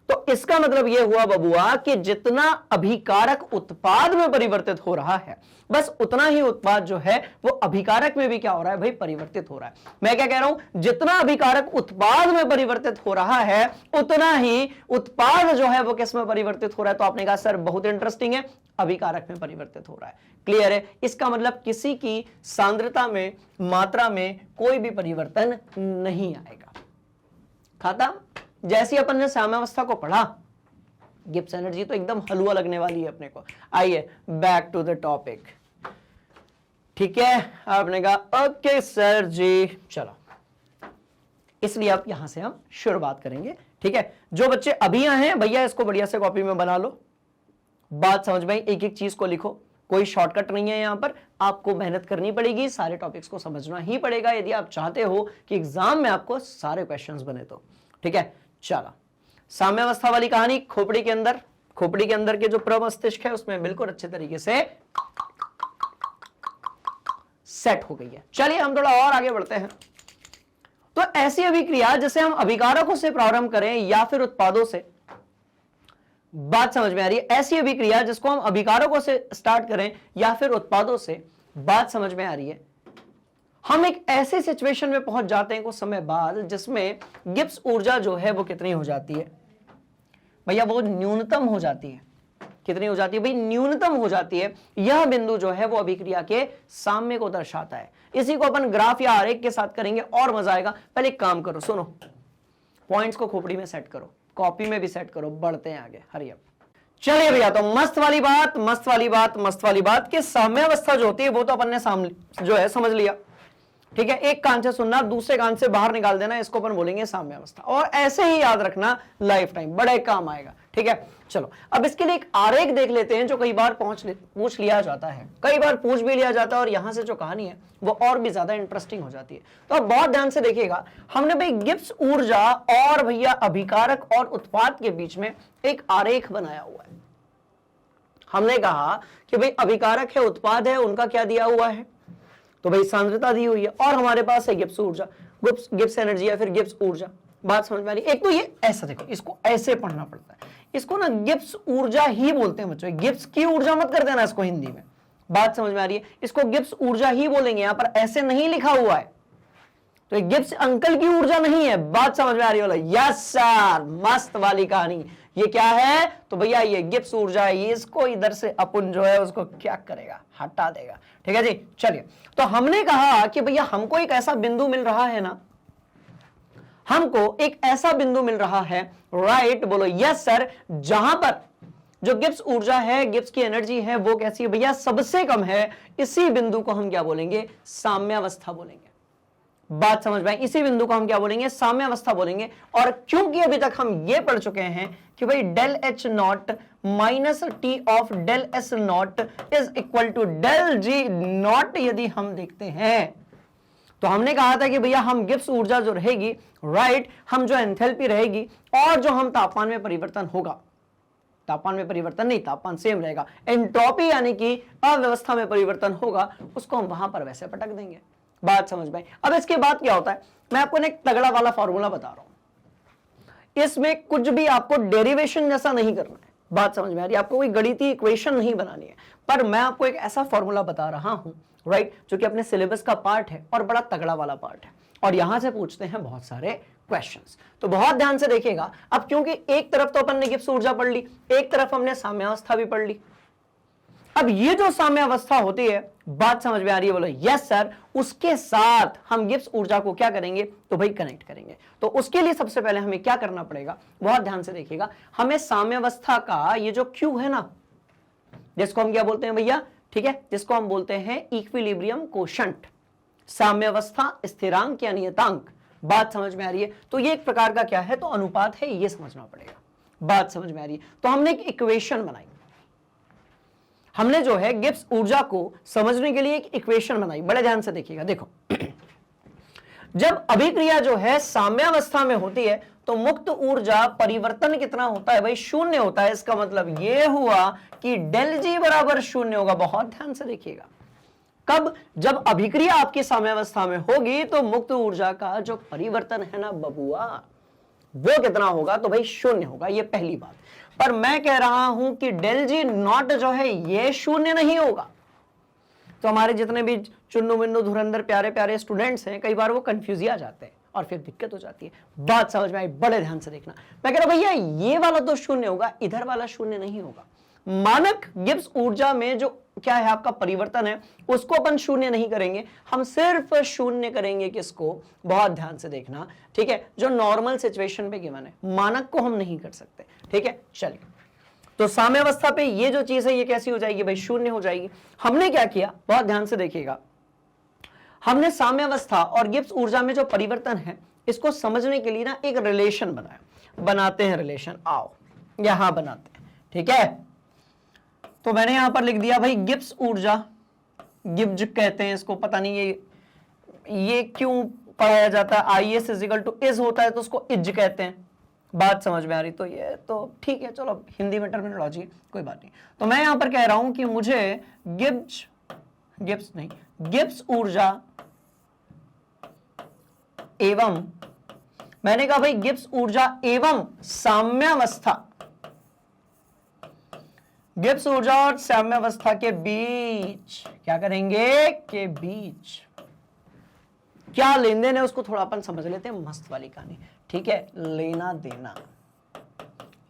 तो इसका मतलब यह हुआ बबुआ कि जितना अभिकारक उत्पाद में परिवर्तित हो रहा है, बस उतना ही उत्पाद जो है वो अभिकारक में भी क्या हो रहा है भाई, परिवर्तित हो रहा है। मैं क्या कह रहा हूं, जितना अभिकारक उत्पाद में परिवर्तित हो रहा है उतना ही उत्पाद जो है वो किस में परिवर्तित हो रहा है। तो आपने कहा सर बहुत इंटरेस्टिंग है, अभिकारक में परिवर्तित हो रहा है। क्लियर है? इसका मतलब किसी की सांद्रता में, मात्रा में कोई भी परिवर्तन नहीं आएगा। खत्म। जैसी अपन ने साम्यावस्था को पढ़ा, गिब्स एनर्जी तो एकदम हलवा लगने वाली है अपने को। आइए बैक टू द टॉपिक, ठीक है। आपने कहा ओके सर जी, चलो, इसलिए अब यहां से हम शुरुआत करेंगे, ठीक है। जो बच्चे अभी आए हैं भैया इसको बढ़िया से कॉपी में बना लो। बात समझ में आई? एक एक चीज को लिखो, कोई शॉर्टकट नहीं है यहां पर, आपको मेहनत करनी पड़ेगी, सारे टॉपिक्स को समझना ही पड़ेगा यदि आप चाहते हो कि एग्जाम में आपको सारे क्वेश्चंस बने तो, ठीक है। चलो, साम्यावस्था वाली कहानी, खोपड़ी के अंदर के जो प्रमस्तिष्क है उसमें बिल्कुल अच्छे तरीके से सेट हो गई है। चलिए हम थोड़ा और आगे बढ़ते हैं। तो ऐसी अभिक्रिया जैसे हम अभिकारकों से प्रारंभ करें या फिर उत्पादों से, बात समझ में आ रही है? ऐसी अभिक्रिया जिसको हम अभिकारकों से स्टार्ट करें या फिर उत्पादों से, बात समझ में आ रही है? हम एक ऐसे सिचुएशन में पहुंच जाते हैं कुछ समय बाद जिसमें गिब्स ऊर्जा जो है वो कितनी हो जाती है भैया, वो न्यूनतम हो जाती है। कितनी हो जाती है भाई? न्यूनतम हो जाती है। यह बिंदु जो है वो अभिक्रिया के साम्य को दर्शाता है। इसी को अपन ग्राफ या आरेख के साथ करेंगे और मजा आएगा। पहले एक काम करो, सुनो, पॉइंट्स को खोपड़ी में सेट करो, कॉपी में भी सेट करो, बढ़ते हैं आगे। Hurry up. चलिए भैया, तो मस्त वाली बात कि साम्यावस्था जो होती है वो तो अपन ने जो है समझ लिया, ठीक है। एक कान से सुनना, दूसरे कान से बाहर निकाल देना, इसको अपन बोलेंगे साम्यावस्था। और ऐसे ही याद रखना लाइफ टाइम, बड़े काम आएगा, ठीक है। चलो अब इसके लिए एक आरेख देख लेते हैं जो कई बार पूछ लिया जाता है, कई बार पूछ भी लिया जाता है, और यहां से जो कहानी है वो और भी ज्यादा इंटरेस्टिंग हो जाती है। तो अब बहुत ध्यान से देखिएगा, हमने भाई गिब्स ऊर्जा और भैया अभिकारक और उत्पाद के बीच में एक आरेख बनाया हुआ है। हमने कहा कि भाई अभिकारक है, उत्पाद है, उनका क्या दिया हुआ है, तो भाई सांद्रता दी हुई है, और हमारे पास है गिब्स ऊर्जा, गिब्स एनर्जी या फिर गिब्स ऊर्जा। बात समझ में आ रही है? एक तो ये ऐसा देखो, इसको ऐसे पढ़ना पड़ता है, इसको ना गिब्स ऊर्जा ही बोलते हैं बच्चों, गिब्स की ऊर्जा मत कर देना इसको हिंदी में। बात समझ में आ रही है? इसको गिब्स ऊर्जा ही बोलेंगे, यहां पर ऐसे नहीं लिखा हुआ है, तो ये गिब्स अंकल की ऊर्जा नहीं है। बात समझ में आ रही है? यस सर, मस्त वाली कहानी। ये क्या है? तो भैया ये गिब्स ऊर्जा है, इसको इधर से अपन जो है उसको क्या करेगा, हटा देगा, ठीक है जी। चलिए, तो हमने कहा कि भैया हमको एक ऐसा बिंदु मिल रहा है ना, हमको एक ऐसा बिंदु मिल रहा है, राइट, बोलो यस सर, जहां पर जो गिब्स ऊर्जा है, गिब्स की एनर्जी है, वो कैसी है भैया, सबसे कम है। इसी बिंदु को हम क्या बोलेंगे, साम्यावस्था बोलेंगे। बात समझ में आई? इसी बिंदु को हम क्या बोलेंगे, साम्यावस्था बोलेंगे। और क्योंकि अभी तक हम ये पढ़ चुके हैं कि भाई del H not minus T of del S nought is equal to del G nought, यदि हम देखते हैं तो हमने कहा था कि भैया हम गिब्स ऊर्जा जो रहेगी, राइट, हम जो एंथैल्पी रहेगी और जो हम तापमान में परिवर्तन होगा, तापमान में परिवर्तन नहीं, तापमान सेम रहेगा, एंट्रोपी यानी कि अव्यवस्था में परिवर्तन होगा, उसको हम वहां पर वैसे पटक देंगे। बात समझ में? अब इसके बाद क्या होता है, मैं आपको एक तगड़ा वाला फॉर्मूला बता रहा हूं, इसमें कुछ भी आपको डेरिवेशन जैसा नहीं करना है। बात समझ में आ रही है? आपको कोई गणितीय इक्वेशन नहीं बनानी है, पर मैं आपको एक ऐसा फॉर्मूला बता रहा हूं, राइट, जो कि अपने सिलेबस का पार्ट है और बड़ा तगड़ा वाला पार्ट है, और यहां से पूछते हैं बहुत सारे क्वेश्चंस। तो बहुत ध्यान से देखिएगा। अब क्योंकि एक तरफ तो अपन ने गिब्स ऊर्जा पढ़ ली, एक तरफ हमने साम्यावस्था भी पढ़ ली। अब ये जो साम्यावस्था होती है, बात समझ में आ रही है? बोलो यस सर। उसके साथ हम गिब्स ऊर्जा को क्या करेंगे, तो भाई कनेक्ट करेंगे। तो उसके लिए सबसे पहले हमें क्या करना पड़ेगा, बहुत ध्यान से देखिएगा। हमें साम्यावस्था का ये जो Q है ना, जिसको हम क्या बोलते हैं भैया, ठीक है, जिसको हम बोलते हैं इक्विलिब्रियम कोशंट, साम्यावस्था स्थिरांक या नियतांक। बात समझ में आ रही है? तो ये एक प्रकार का क्या है, तो अनुपात है, ये समझना पड़ेगा। बात समझ में आ रही है? तो हमने एक इक्वेशन बनाई, हमने जो है गिब्स ऊर्जा को समझने के लिए एक इक्वेशन बनाई। बड़े ध्यान से देखिएगा। देखो जब अभिक्रिया जो है साम्यावस्था में होती है तो मुक्त ऊर्जा परिवर्तन कितना होता है भाई, शून्य होता है। इसका मतलब यह हुआ कि डेल जी बराबर शून्य होगा। बहुत ध्यान से देखिएगा। कब, जब अभिक्रिया आपकी साम्यावस्था में होगी तो मुक्त ऊर्जा का जो परिवर्तन है ना बबुआ, वो कितना होगा, तो भाई शून्य होगा। ये पहली बात। पर मैं कह रहा हूं कि डेल जी नॉट जो है ये शून्य नहीं होगा। तो हमारे जितने भी चुन्नू मिन्नू धुरंधर प्यारे प्यारे स्टूडेंट्स हैं, कई बार वो कंफ्यूज आ जाते हैं और फिर दिक्कत हो जाती है। बात समझ में आई? बड़े ध्यान से देखना। मैं कह रहा हूं भैया ये वाला तो शून्य होगा, इधर वाला शून्य नहीं होगा। मानक गिब्स ऊर्जा में जो क्या है आपका परिवर्तन है, उसको अपन शून्य नहीं करेंगे, हम सिर्फ शून्य करेंगे किसको, बहुत ध्यान से देखना, ठीक है, जो नॉर्मल सिचुएशन पे गिवन है। मानक को हम नहीं कर सकते, ठीक है। चलिए, तो साम्यावस्था पे ये जो चीज है ये कैसी हो जाएगी भाई, शून्य हो जाएगी। हमने क्या किया, बहुत ध्यान से देखिएगा, हमने साम्यावस्था और गिब्स ऊर्जा में जो परिवर्तन है इसको समझने के लिए ना एक रिलेशन बनाया। बनाते हैं रिलेशन, आओ यहां बनाते हैं, ठीक है। तो मैंने यहां पर लिख दिया भाई गिब्स ऊर्जा, गिब्ज कहते हैं इसको, पता नहीं ये क्यों पढ़ाया जाता है, I S is equal to is होता है तो उसको इज कहते हैं। बात समझ में आ रही? तो ये तो ठीक है, चलो हिंदी में टर्मिनोलॉजी कोई बात नहीं। तो मैं यहां पर कह रहा हूं कि मुझे गिब्स ऊर्जा एवं, मैंने कहा भाई गिब्स ऊर्जा एवं साम्यावस्था, गिब्स ऊर्जा और साम्यावस्था के बीच क्या करेंगे, के बीच क्या लेन देन है उसको थोड़ा अपन समझ लेते हैं। मस्त वाली कहानी, ठीक है। लेना देना,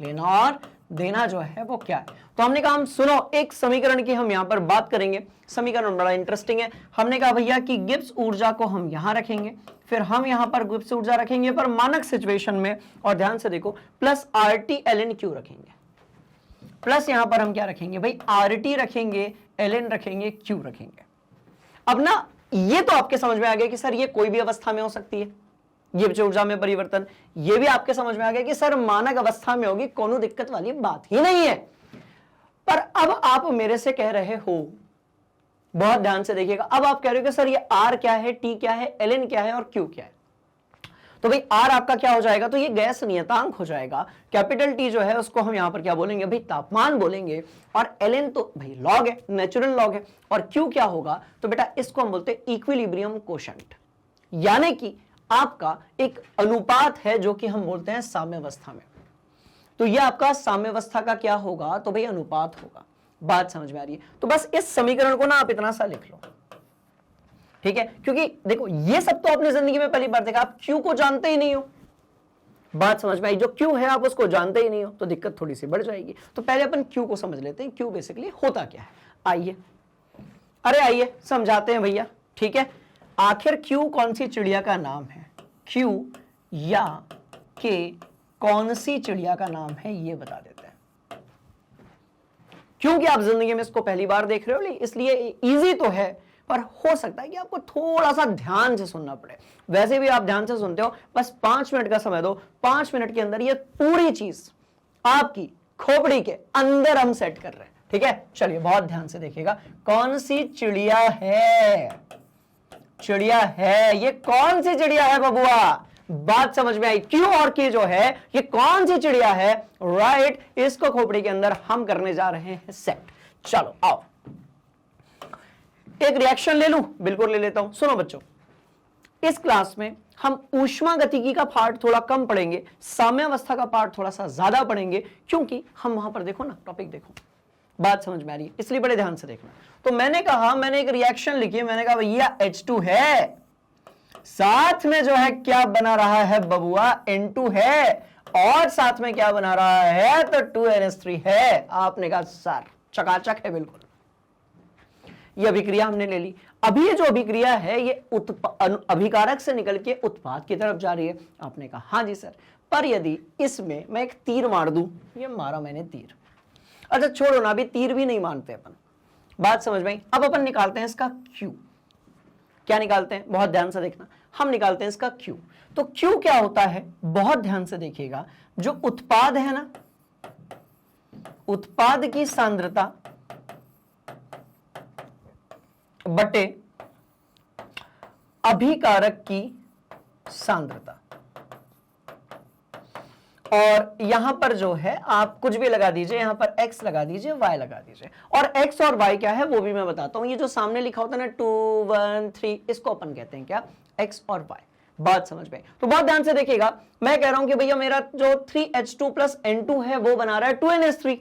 लेना और देना जो है वो क्या है। तो हमने कहा हम सुनो एक समीकरण की हम यहां पर बात करेंगे। समीकरण बड़ा इंटरेस्टिंग है। हमने कहा भैया कि गिब्स ऊर्जा को हम यहां रखेंगे, फिर हम यहां पर गिब्स ऊर्जा रखेंगे पर मानक सिचुएशन में, और ध्यान से देखो, प्लस RT ln Q रखेंगे। प्लस यहां पर हम क्या रखेंगे भाई, RT रखेंगे, ln रखेंगे, Q रखेंगे। अब ना ये तो आपके समझ में आ गया कि सर ये कोई भी अवस्था में हो सकती है, गिब्स ऊर्जा में परिवर्तन। ये भी आपके समझ में आ गया कि सर मानक अवस्था में होगी, कोनो दिक्कत वाली बात ही नहीं है। पर अब आप मेरे से कह रहे हो, बहुत ध्यान से देखिएगा, अब आप कह रहे हो कि सर ये R क्या है, T क्या है, ln क्या है और Q क्या है। तो भाई R आपका क्या हो जाएगा, तो ये गैस नियतांक हो जाएगा। कैपिटल T जो है उसको हम यहां पर क्या बोलेंगे भाई, तापमान बोलेंगे, और ln तो भाई लॉग है, नेचुरल लॉग है, और Q क्या होगा, तो बेटा इसको हम बोलते हैं इक्विलिब्रियम कोशंट, यानी कि आपका एक अनुपात है जो कि हम बोलते हैं साम्यावस्था में। तो ये आपका साम्यावस्था का क्या होगा, तो भाई अनुपात होगा। बात समझ में आ रही है? तो बस इस समीकरण को ना आप इतना सा लिख लो, ठीक है, क्योंकि देखो ये सब तो आपने जिंदगी में पहली बार देखा, आप क्यू को जानते ही नहीं हो। बात समझ में आई? जो क्यू है आप उसको जानते ही नहीं हो तो दिक्कत थोड़ी सी बढ़ जाएगी। तो पहले अपन क्यू को समझ लेते हैं, क्यू बेसिकली होता क्या है। आइए, अरे आइए समझाते हैं भैया, ठीक है। आखिर क्यू कौन सी चिड़िया का नाम है, क्यू या के कौन सी चिड़िया का नाम है, ये बता देते हैं। क्योंकि आप जिंदगी में इसको पहली बार देख रहे हो, इसलिए इजी तो है, पर हो सकता है कि आपको थोड़ा सा ध्यान से सुनना पड़े। वैसे भी आप ध्यान से सुनते हो, बस 5 मिनट का समय दो, 5 मिनट के अंदर ये पूरी चीज आपकी खोपड़ी के अंदर हम सेट कर रहे हैं, ठीक है। चलिए बहुत ध्यान से देखिएगा, कौन सी चिड़िया है, चिड़िया है, ये कौन सी चिड़िया है बबुआ, बात समझ में आई। क्यू और के जो है ये कौन सी चिड़िया है, राइट, इसको खोपड़ी के अंदर हम करने जा रहे हैं सेट। चलो आओ एक रिएक्शन ले लूं, बिल्कुल ले लेता हूं। सुनो बच्चों, इस क्लास में हम ऊष्मा गतिकी का पार्ट थोड़ा कम पढ़ेंगे, साम्यावस्था का पार्ट थोड़ा सा ज्यादा पढ़ेंगे, क्योंकि हम वहां पर देखो ना, टॉपिक देखो, बात समझ में आ रही है, इसलिए बड़े ध्यान से देखना। तो मैंने कहा, मैंने एक रिएक्शन लिखी, मैंने कहा भैया H2 है, साथ में जो है क्या बना रहा है बबुआ, N2 है, और साथ में क्या बना रहा है, तो 2NH3 है। आपने कहा सर चकाचक है, बिल्कुल। ये अभिक्रिया हमने ले ली। अभी ये जो अभिक्रिया है ये अभिकारक से निकल के उत्पाद की तरफ जा रही है। आपने कहा हाँ जी सर, पर यदि इसमें मैं एक तीर मार दूं, ये मारा मैंने तीर, अच्छा छोड़ो ना, अभी तीर भी नहीं मानते अपन, बात समझ में। अब अपन निकालते हैं इसका Q। क्या निकालते हैं, बहुत ध्यान से देखना, हम निकालते हैं इसका Q। तो Q क्या होता है, बहुत ध्यान से देखिएगा, जो उत्पाद है ना, उत्पाद की सांद्रता बटे अभिकारक की सांद्रता, और यहां पर जो है आप कुछ भी लगा दीजिए, यहां पर x लगा दीजिए, y लगा दीजिए, और x और y क्या है वो भी मैं बताता हूं। ये जो सामने लिखा होता है ना 2 1 3, इसको अपन कहते हैं क्या, x और y। बात समझ में। तो बहुत ध्यान से देखिएगा, मैं कह रहा हूं कि भैया मेरा जो 3H2 प्लस N2 है वो बना रहा है 2NH3।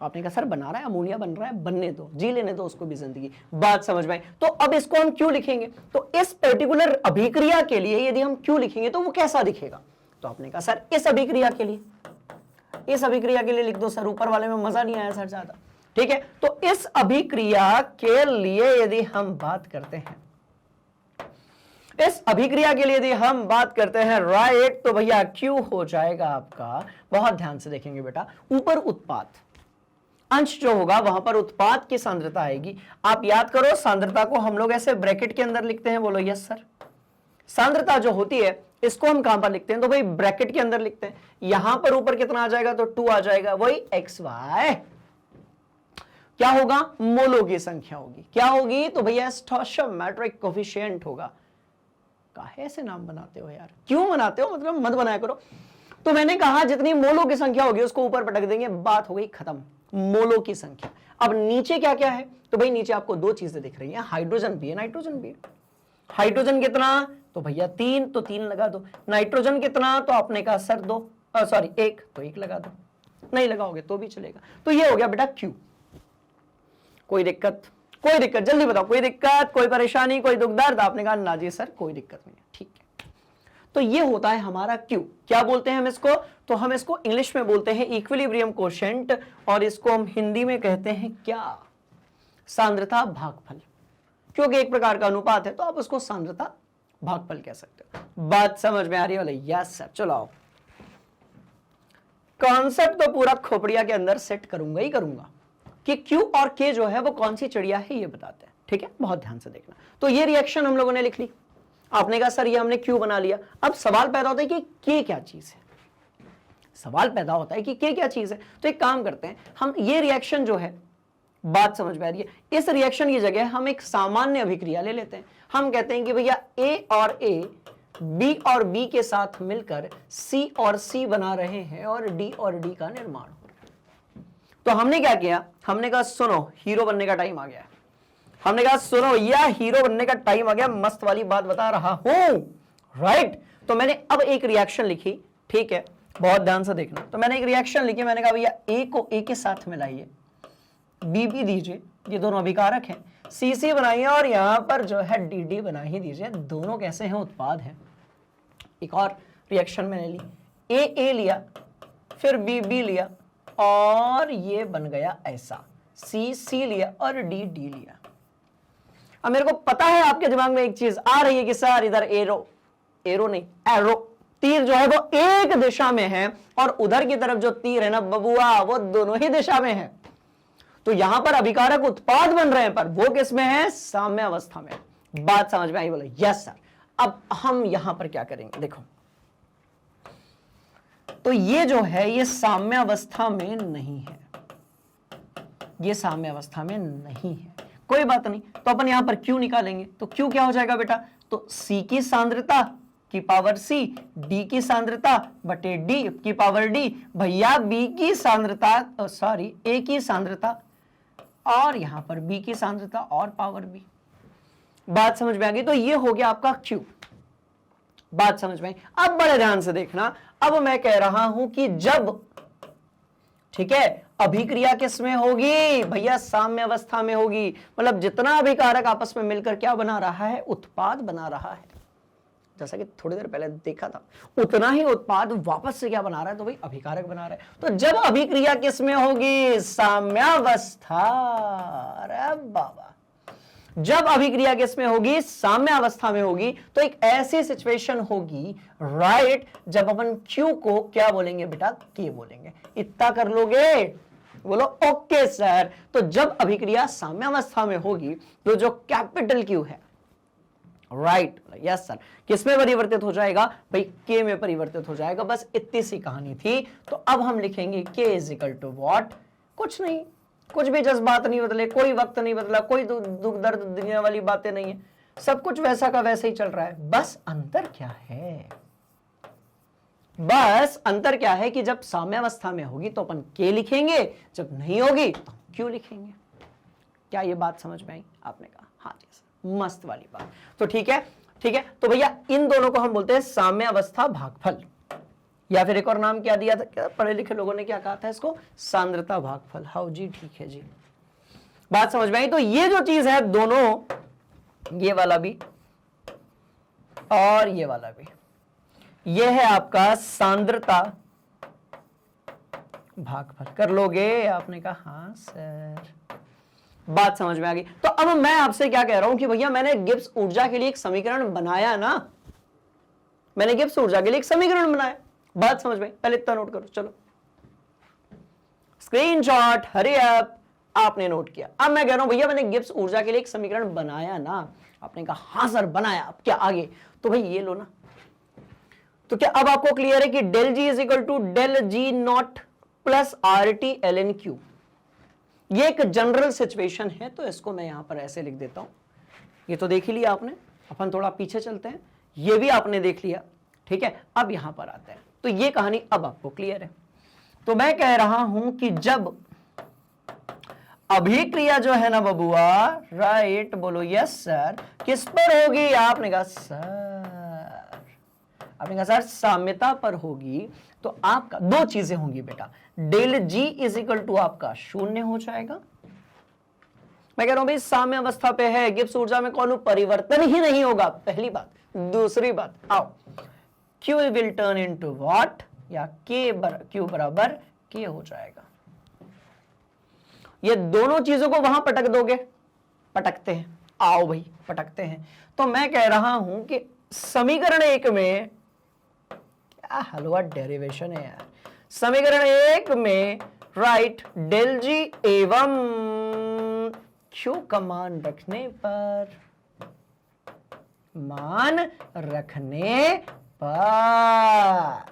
आपने कहा सर बना रहा है, अमोनिया बन रहा है, बनने दो, जी लेने दो उसको भी जिंदगी, बात समझ में। तो अब इसको हम क्यों लिखेंगे, तो इस पर्टिकुलर अभिक्रिया के लिए यदि हम क्यों लिखेंगे तो वो कैसा दिखेगा, तो आपने कहा सर इस अभिक्रिया के लिए, इस अभिक्रिया के लिए लिख दो सर, ऊपर वाले में मजा नहीं आया सर ज्यादा, ठीक है। तो इस अभिक्रिया के लिए यदि हम बात करते हैं, इस अभिक्रिया के लिए यदि हम बात करते हैं, राइट, तो भैया क्यू हो जाएगा आपका, बहुत ध्यान से देखेंगे बेटा, ऊपर उत्पाद अंश जो होगा वहां पर उत्पाद की सांद्रता आएगी। आप याद करो सांद्रता को हम लोग ऐसे ब्रैकेट के अंदर लिखते हैं, बोलो यस सर। सांद्रता जो होती है इसको हम कहां पर लिखते हैं, तो भाई ब्रैकेट के अंदर लिखते हैं। यहां पर ऊपर कितना आ जाएगा, तो 2 आ जाएगा, वही XY क्या होगा, मोलों की संख्या होगी, क्या होगी, तो भैया स्टोइचोमेट्रिक कोफिशिएंट होगा। काहे ऐसे नाम बनाते हो यार, क्यों बनाते हो, मतलब मत बनाया करो। तो मैंने कहा जितनी मोलों की संख्या होगी उसको ऊपर पटक देंगे, बात हो गई खत्म, मोलों की संख्या। अब नीचे क्या क्या है, तो भाई नीचे आपको दो चीजें दिख रही हैं, हाइड्रोजन भी है, नाइट्रोजन भी है। हाइड्रोजन कितना, तो भैया 3, तो 3 लगा दो। नाइट्रोजन कितना, तो आपने कहा सर 2, सॉरी 1, तो 1 लगा दो, नहीं लगाओगे तो भी चलेगा। तो ये हो गया बेटा Q। कोई दिक्कत, कोई दिक्कत, जल्दी बताओ, कोई दिक्कत, कोई परेशानी, कोई दुख दर्द, आपने कहा ना जी सर कोई दिक्कत नहीं है, ठीक है। तो ये होता है हमारा Q। क्या बोलते हैं हम इसको, तो हम इसको इंग्लिश में बोलते हैं इक्विलिब्रियम कोशेंट, और इसको हम हिंदी में कहते हैं क्या, सांद्रता भागफल, क्योंकि एक प्रकार का अनुपात है तो आप उसको सांद्रता भागफल कह सकते हो। बात समझ में आ रही है वाले, यस सर। चलो आओ, कॉन्सेप्ट तो पूरा खोपड़िया के अंदर सेट करूंगा ही करूंगा कि Q और K जो है वो कौन सी चिड़िया है ये बताते हैं, ठीक है, बहुत ध्यान से देखना। तो ये रिएक्शन हम लोगों ने लिख ली, आपने कहा सर ये हमने Q बना लिया। अब सवाल पैदा होता है कि K क्या चीज है, सवाल पैदा होता है कि K क्या चीज है। तो एक काम करते हैं, हम ये रिएक्शन जो है, बात समझ में आ रही है, इस रिएक्शन की जगह हम एक सामान्य अभिक्रिया ले लेते हैं। हम कहते हैं कि भैया A और A B और B के साथ मिलकर C और C बना रहे हैं और D और D का निर्माण हो रहा है। तो हमने क्या किया, हमने कहा सुनो हीरो बनने का टाइम आ गया, हमने कहा सुनो या हीरो बनने का टाइम आ गया, मस्त वाली बात बता रहा हूं, राइट। तो मैंने अब एक रिएक्शन लिखी, ठीक है, बहुत ध्यान से देखना। तो मैंने एक रिएक्शन लिखी, मैंने कहा भैया A को A के साथ मिलाइए, B भी दीजिए, ये दोनों अभिकारक हैं, CC बनाइए, और यहां पर जो है DD बना ही दीजिए, दोनों कैसे हैं, उत्पाद हैं। एक और रिएक्शन मैंने ली, A लिया, फिर B लिया, और ये बन गया ऐसा, C लिया और D लिया। अब मेरे को पता है आपके दिमाग में एक चीज आ रही है कि सर इधर एरो नहीं, एरो, तीर जो है वो एक दिशा में है, और उधर की तरफ जो तीर है ना बबुआ वो दोनों ही दिशा में है। तो यहां पर अभिकारक उत्पाद बन रहे हैं, पर वो किस में है? साम्य अवस्था में। बात समझ में आई? बोले यस सर। अब हम यहां पर क्या करेंगे, देखो तो ये जो है ये साम्य अवस्था में नहीं है, ये साम्य अवस्था में नहीं है, कोई बात नहीं। तो अपन यहां पर Q निकालेंगे, तो Q क्या हो जाएगा बेटा? तो C की सांद्रता की पावर C, D की सांद्रता बटे D की पावर D, भैया B की सांद्रता A की सांद्रता और यहां पर B की सांद्रता और पावर B। बात समझ में आ गई? तो ये हो गया आपका Q। बात समझ में आई? अब बड़े ध्यान से देखना, अब मैं कह रहा हूं कि जब, ठीक है, अभिक्रिया किस में होगी? भैया साम्य अवस्था में होगी। मतलब जितना अभिकारक आपस में मिलकर क्या बना रहा है? उत्पाद बना रहा है। जैसा कि थोड़ी देर पहले देखा था, उतना ही उत्पाद वापस से क्या बना रहा है? तो भाई अभिकारक बना रहा है। तो जब अभिक्रिया किस में होगी? साम्यावस्था। अरे बाबा, जब अभिक्रिया किस में होगी? साम्य अवस्था में होगी। तो एक ऐसी सिचुएशन होगी, राइट, जब अपन Q को क्या बोलेंगे बेटा? K बोलेंगे। इतना कर लोगे? बोलो ओके सर। तो जब अभिक्रिया साम्य अवस्था में होगी तो जो कैपिटल Q है, राइट, यस सर, किस में परिवर्तित हो जाएगा? भाई K में परिवर्तित हो जाएगा। बस इतनी सी कहानी थी। तो अब हम लिखेंगे K is equal to what? कुछ नहीं, कुछ भी जज्बात नहीं बदले, कोई वक्त नहीं बदला, कोई दुख दर्द देने वाली बातें नहीं है, सब कुछ वैसा का वैसा ही चल रहा है। बस अंतर क्या है? बस अंतर क्या है कि जब साम्यावस्था में होगी तो अपन K लिखेंगे, जब नहीं होगी तो Q लिखेंगे। क्या ये बात समझ में आई? आपने कहा हाँ जी सर, मस्त वाली बात। तो ठीक है, ठीक है। तो भैया इन दोनों को हम बोलते हैं साम्यावस्था भागफल, या फिर एक और नाम क्या दिया था, क्या पढ़े लिखे लोगों ने क्या कहा था इसको? सांद्रता भागफल। हाँ जी, ठीक है जी, बात समझ में आई? तो ये जो चीज है दोनों, ये वाला भी और ये वाला भी, ये है आपका सांद्रता भागफल। कर लोगे? आपने कहा हाँ सर, बात समझ में आ गई। तो अब मैं आपसे क्या कह रहा हूं कि भैया मैंने गिब्स ऊर्जा के लिए एक समीकरण बनाया ना, मैंने गिब्स ऊर्जा के लिए एक समीकरण बनाया। बात समझ में? पहले इतना नोट करो, चलो स्क्रीनशॉट, हरी अप। आपने नोट किया। अब मैं कह रहा हूं भैया मैंने गिब्स ऊर्जा के लिए एक समीकरण बनाया ना। आपने कहा हाँ सर बनाया, अब क्या आगे? तो भाई ये लो ना। तो क्या अब आपको क्लियर है कि del G is equal to del G nought plus R T L N Q? ये एक जनरल सिचुएशन है, तो इसको मैं यहां पर ऐसे लिख देता हूं। ये तो देख ही लिया आपने, अपन थोड़ा पीछे चलते हैं। ये भी आपने देख लिया, ठीक है। अब यहां पर आते हैं, तो ये कहानी अब आपको क्लियर है। तो मैं कह रहा हूं कि जब अभिक्रिया जो है ना बबुआ, राइट, बोलो यस सर, किस पर होगी? आपने कहा सर, आपने कहा सर साम्यता पर होगी। तो आपका दो चीजें होंगी बेटा, del G is equal to आपका शून्य हो जाएगा। मैं कह रहा हूं भाई साम्य अवस्था पे है, गिब्स ऊर्जा में कोई परिवर्तन ही नहीं होगा, पहली बात। दूसरी बात, आओ, Q will turn into what? या Q बराबर K हो जाएगा। ये दोनों चीजों को वहां पटक दोगे? पटकते हैं, आओ भाई पटकते हैं। तो मैं कह रहा हूं कि समीकरण 1 में, क्या हलवा डेरिवेशन है यार, समीकरण 1 में राइट, डेल जी एवं Q का मान रखने पर, मान रखने पर,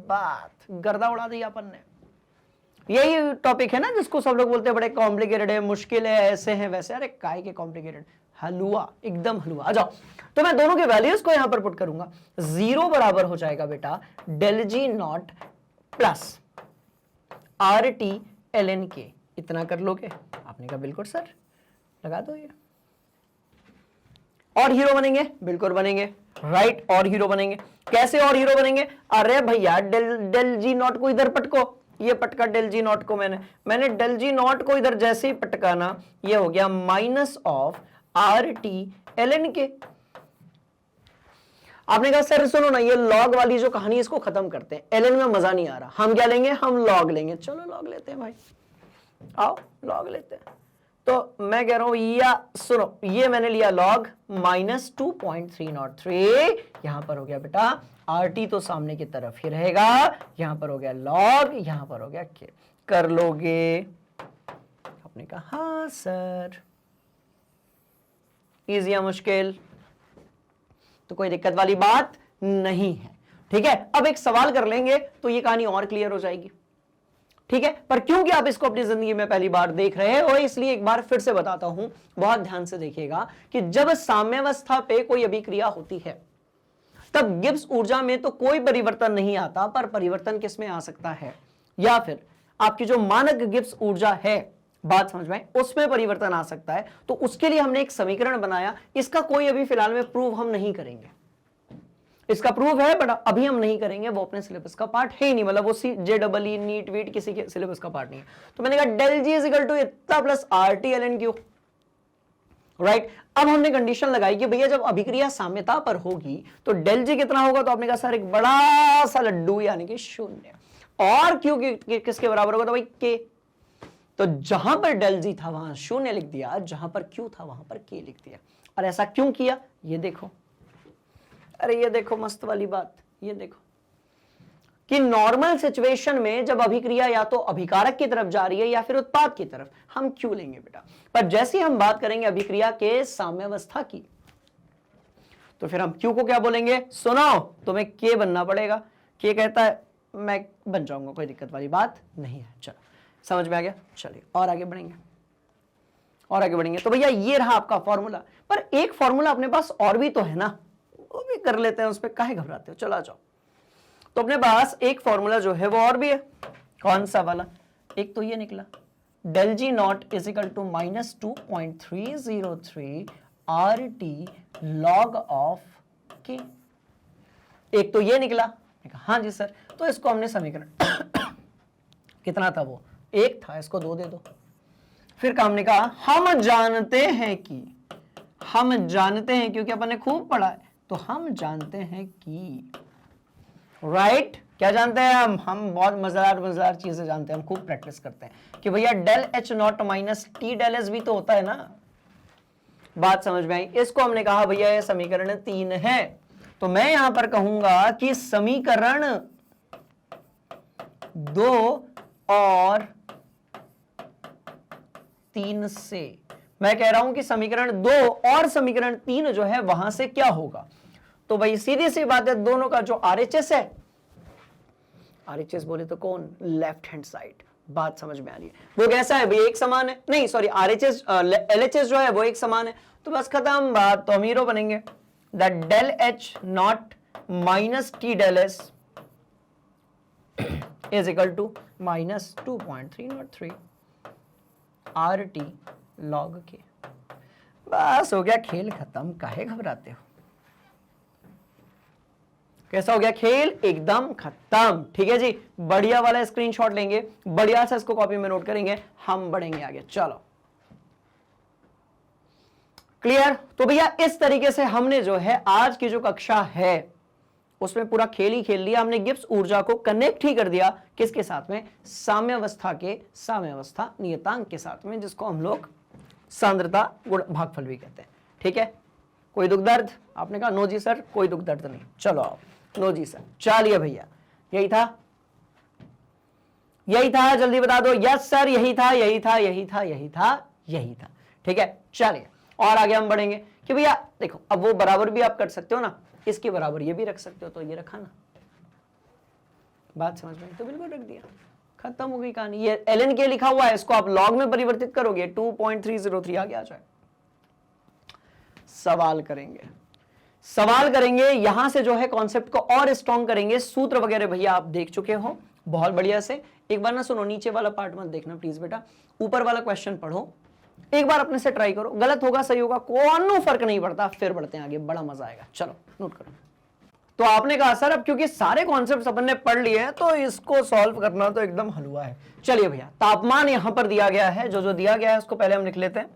बात गर्दा उड़ा दी अपन ने। यही टॉपिक है ना जिसको सब लोग बोलते हैं बड़े कॉम्प्लिकेटेड है, मुश्किल है, ऐसे हैं वैसे। अरे काय के कॉम्प्लिकेटेड, हलवा, एकदम हलवा। आ जाओ, तो मैं दोनों के वैल्यूज को यहां पर पुट करूंगा। 0 बराबर हो जाएगा बेटा del G nought plus R T L N K. इतना कर लोगे? आपने कहा बिल्कुल सर, लगा दो ये। और हीरो बनेंगे? बिल्कुल बनेंगे, राइट, और हीरो बनेंगे। कैसे और हीरो बनेंगे? अरे भैया डेल जी नॉट को इधर पटको, ये पटका डेल जी नॉट को, मैंने डेल जी नॉट को इधर जैसे ही पटकाना, ये हो गया minus of R T L N K. आपने कहा सर सुनो ना, ये लॉग वाली जो कहानी इसको खत्म करते हैं, एल एन में मजा नहीं आ रहा, हम क्या लेंगे? हम लॉग लेंगे। चलो लॉग लेते हैं भाई, आओ लॉग लेते हैं। तो मैं कह रहा हूं, या सुनो, ये मैंने लिया लॉग माइनस 2.303, यहां पर हो गया बेटा आर टी, तो सामने की तरफ ही रहेगा, यहां पर हो गया लॉग, यहां पर हो गया के। कर लोगे? आपने कहा हाँ सर। इजी या मुश्किल? तो कोई दिक्कत वाली बात नहीं है, ठीक है। अब एक सवाल कर लेंगे तो ये कहानी और क्लियर हो जाएगी, ठीक है। पर क्योंकि आप इसको अपनी जिंदगी में पहली बार देख रहे हो, इसलिए एक बार फिर से बताता हूं, बहुत ध्यान से देखिएगा कि जब साम्यावस्था पे कोई अभिक्रिया होती है तब गिब्स ऊर्जा में तो कोई परिवर्तन नहीं आता, पर परिवर्तन किस में आ सकता है, या फिर आपकी जो मानक गिब्स ऊर्जा है, बात समझ में, उसमें परिवर्तन आ सकता है। तो उसके लिए हमने एक समीकरण बनाया। इसका कोई अभी फिलहाल में प्रूव हम नहीं करेंगे, इसका प्रूफ है बट अभी हम नहीं करेंगे, वो अपने सिलेबस का पार्ट है ही नहीं, मतलब वो JEE नीट वीट किसी के सिलेबस का पार्ट नहीं है। तो मैंने कहा del G is equal to इतना plus RT ln Q, right. अब हमने कंडीशन लगाई कि भैया जब अभिक्रिया साम्यता पर होगी तो डेल जी कितना होगा, तो आपने कहा सर एक बड़ा सा लड्डू यानी कि 0, और Q किसके बराबर होगा, तो भाई K। तो जहां पर डेल जी था वहां 0 लिख दिया, जहां पर Q था वहां पर K लिख दिया। और ऐसा क्यों किया, ये देखो, अरे ये देखो मस्त वाली बात, ये देखो कि नॉर्मल सिचुएशन में जब अभिक्रिया या तो अभिकारक की तरफ जा रही है या फिर उत्पाद की तरफ, हम क्यों लेंगे बेटा। पर जैसे हम बात करेंगे अभिक्रिया के साम्यावस्था की, तो फिर हम क्यू को क्या बोलेंगे, सुनो तुम्हें के बनना पड़ेगा। के कहता है मैं बन जाऊंगा, कोई दिक्कत वाली बात नहीं है। चलो समझ में आ गया, चलिए और आगे बढ़ेंगे, और आगे बढ़ेंगे। तो भैया ये रहा आपका फॉर्मूला, पर एक फॉर्मूला अपने पास और भी तो है ना, वो भी कर लेते हैं, उस पर काहे घबराते हो, चलो आ जाओ। तो अपने पास एक फॉर्मूला जो है वो और भी है, कौन सा वाला, एक तो ये निकला del G not is equal to -2.303 RT log of K. एक तो ये निकला, हाँ जी सर। तो इसको हमने समीकरण कितना था, वो 1 था, इसको 2 दे दो। फिर काम ने कहा हम जानते हैं क्योंकि अपन ने खूब पढ़ा है, तो हम जानते हैं कि, राइट, क्या जानते हैं हम बहुत मजेदार चीजें जानते हैं, हम खूब प्रैक्टिस करते हैं कि भैया del H nought minus T del S भी तो होता है ना, बात समझ में आई। इसको हमने कहा भैया ये समीकरण 3 है। तो मैं यहां पर कहूंगा कि समीकरण 2 और 3 से, मैं कह रहा हूं कि समीकरण 2 और समीकरण 3 जो है वहां से क्या होगा, तो भाई सीधी सी बात है, दोनों का जो RHS है, RHS बोले तो कौन, लेफ्ट हैंड साइड, बात समझ में आ रही है, वो कैसा है भाई, एक समान है, नहीं सॉरी RHS LHS जो है वो एक समान है, तो बस खत्म बात, तो हम हीरो बनेंगे। That del H nought minus T del S is equal to -2.303 RT log के। बस हो गया खेल खत्म, काहे घबराते हो, कैसा हो गया खेल, एकदम खत्म, ठीक है जी। बढ़िया वाला स्क्रीनशॉट लेंगे, बढ़िया से इसको कॉपी में नोट करेंगे, हम बढ़ेंगे आगे। चलो क्लियर। तो भैया इस तरीके से हमने जो है आज की जो कक्षा है उसमें पूरा खेल ही खेल लिया, हमने गिब्स ऊर्जा को कनेक्ट ही कर दिया किसके साथ में, साम्यावस्था नियतांक के साथ में, जिसको हम लोग सांद्रता गुण भागफल भी कहते हैं, ठीक है। कोई दुख दर्द, आपने कहा नो जी सर कोई दुख दर्द नहीं, चलो आओ, नो जी सर, चलिए भैया यही था, जल्दी बता दो, यस सर यही था, ठीक है। चलिए और आगे हम बढ़ेंगे कि भैया देखो, अब वो बराबर भी आप कर सकते हो ना, इसके बराबर ये भी रख सकते हो, तो ये रखा ना, बात समझ में, तो बिल्कुल रख दिया, खत्म हो गई कहानी। ये ln के लिखा हुआ है, इसको आप लॉग में परिवर्तित करोगे 2.303 आगे आ जाए। सवाल करेंगे यहां से जो है कॉन्सेप्ट को और स्ट्रॉन्ग करेंगे, सूत्र वगैरह भैया आप देख चुके हो बहुत बढ़िया से। एक बार ना सुनो, नीचे वाला पार्ट मत देखना प्लीज बेटा, ऊपर वाला क्वेश्चन पढ़ो, एक बार अपने से ट्राई करो, गलत होगा सही होगा कोनो फर्क नहीं पड़ता, फिर बढ़ते हैं आगे, बड़ा मजा आएगा। चलो नोट करो। तो आपने कहा सर अब क्योंकि सारे कॉन्सेप्ट्स अपन ने पढ़ लिए हैं तो इसको सॉल्व करना तो एकदम हलवा है। चलिए भैया तापमान यहां पर दिया गया है, जो दिया गया है उसको पहले हम लिख लेते हैं,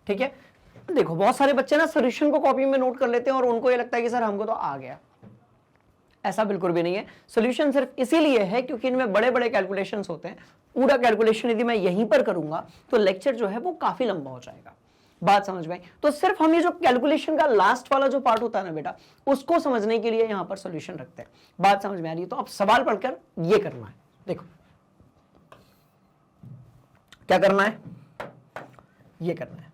ठीक है। देखो बहुत सारे बच्चे ना सॉल्यूशन को कॉपी में नोट कर लेते हैं और उनको ये लगता है कि सर हमको तो आ गया, ऐसा बिल्कुल भी नहीं है। सॉल्यूशन सिर्फ इसीलिए है क्योंकि इनमें बड़े बड़े कैलकुलेशंस होते हैं, पूरा कैलकुलेशन यदि मैं यहीं पर करूंगा तो लेक्चर जो है वो काफी लंबा हो जाएगा, बात समझ में आई। तो सिर्फ हम ये जो कैलकुलेशन का लास्ट वाला जो पार्ट होता है ना बेटा, उसको समझने के लिए यहां पर सॉल्यूशन रखते हैं, बात समझ में आ रही है। तो अब सवाल पढ़कर ये करना है, देखो क्या करना है, ये करना है।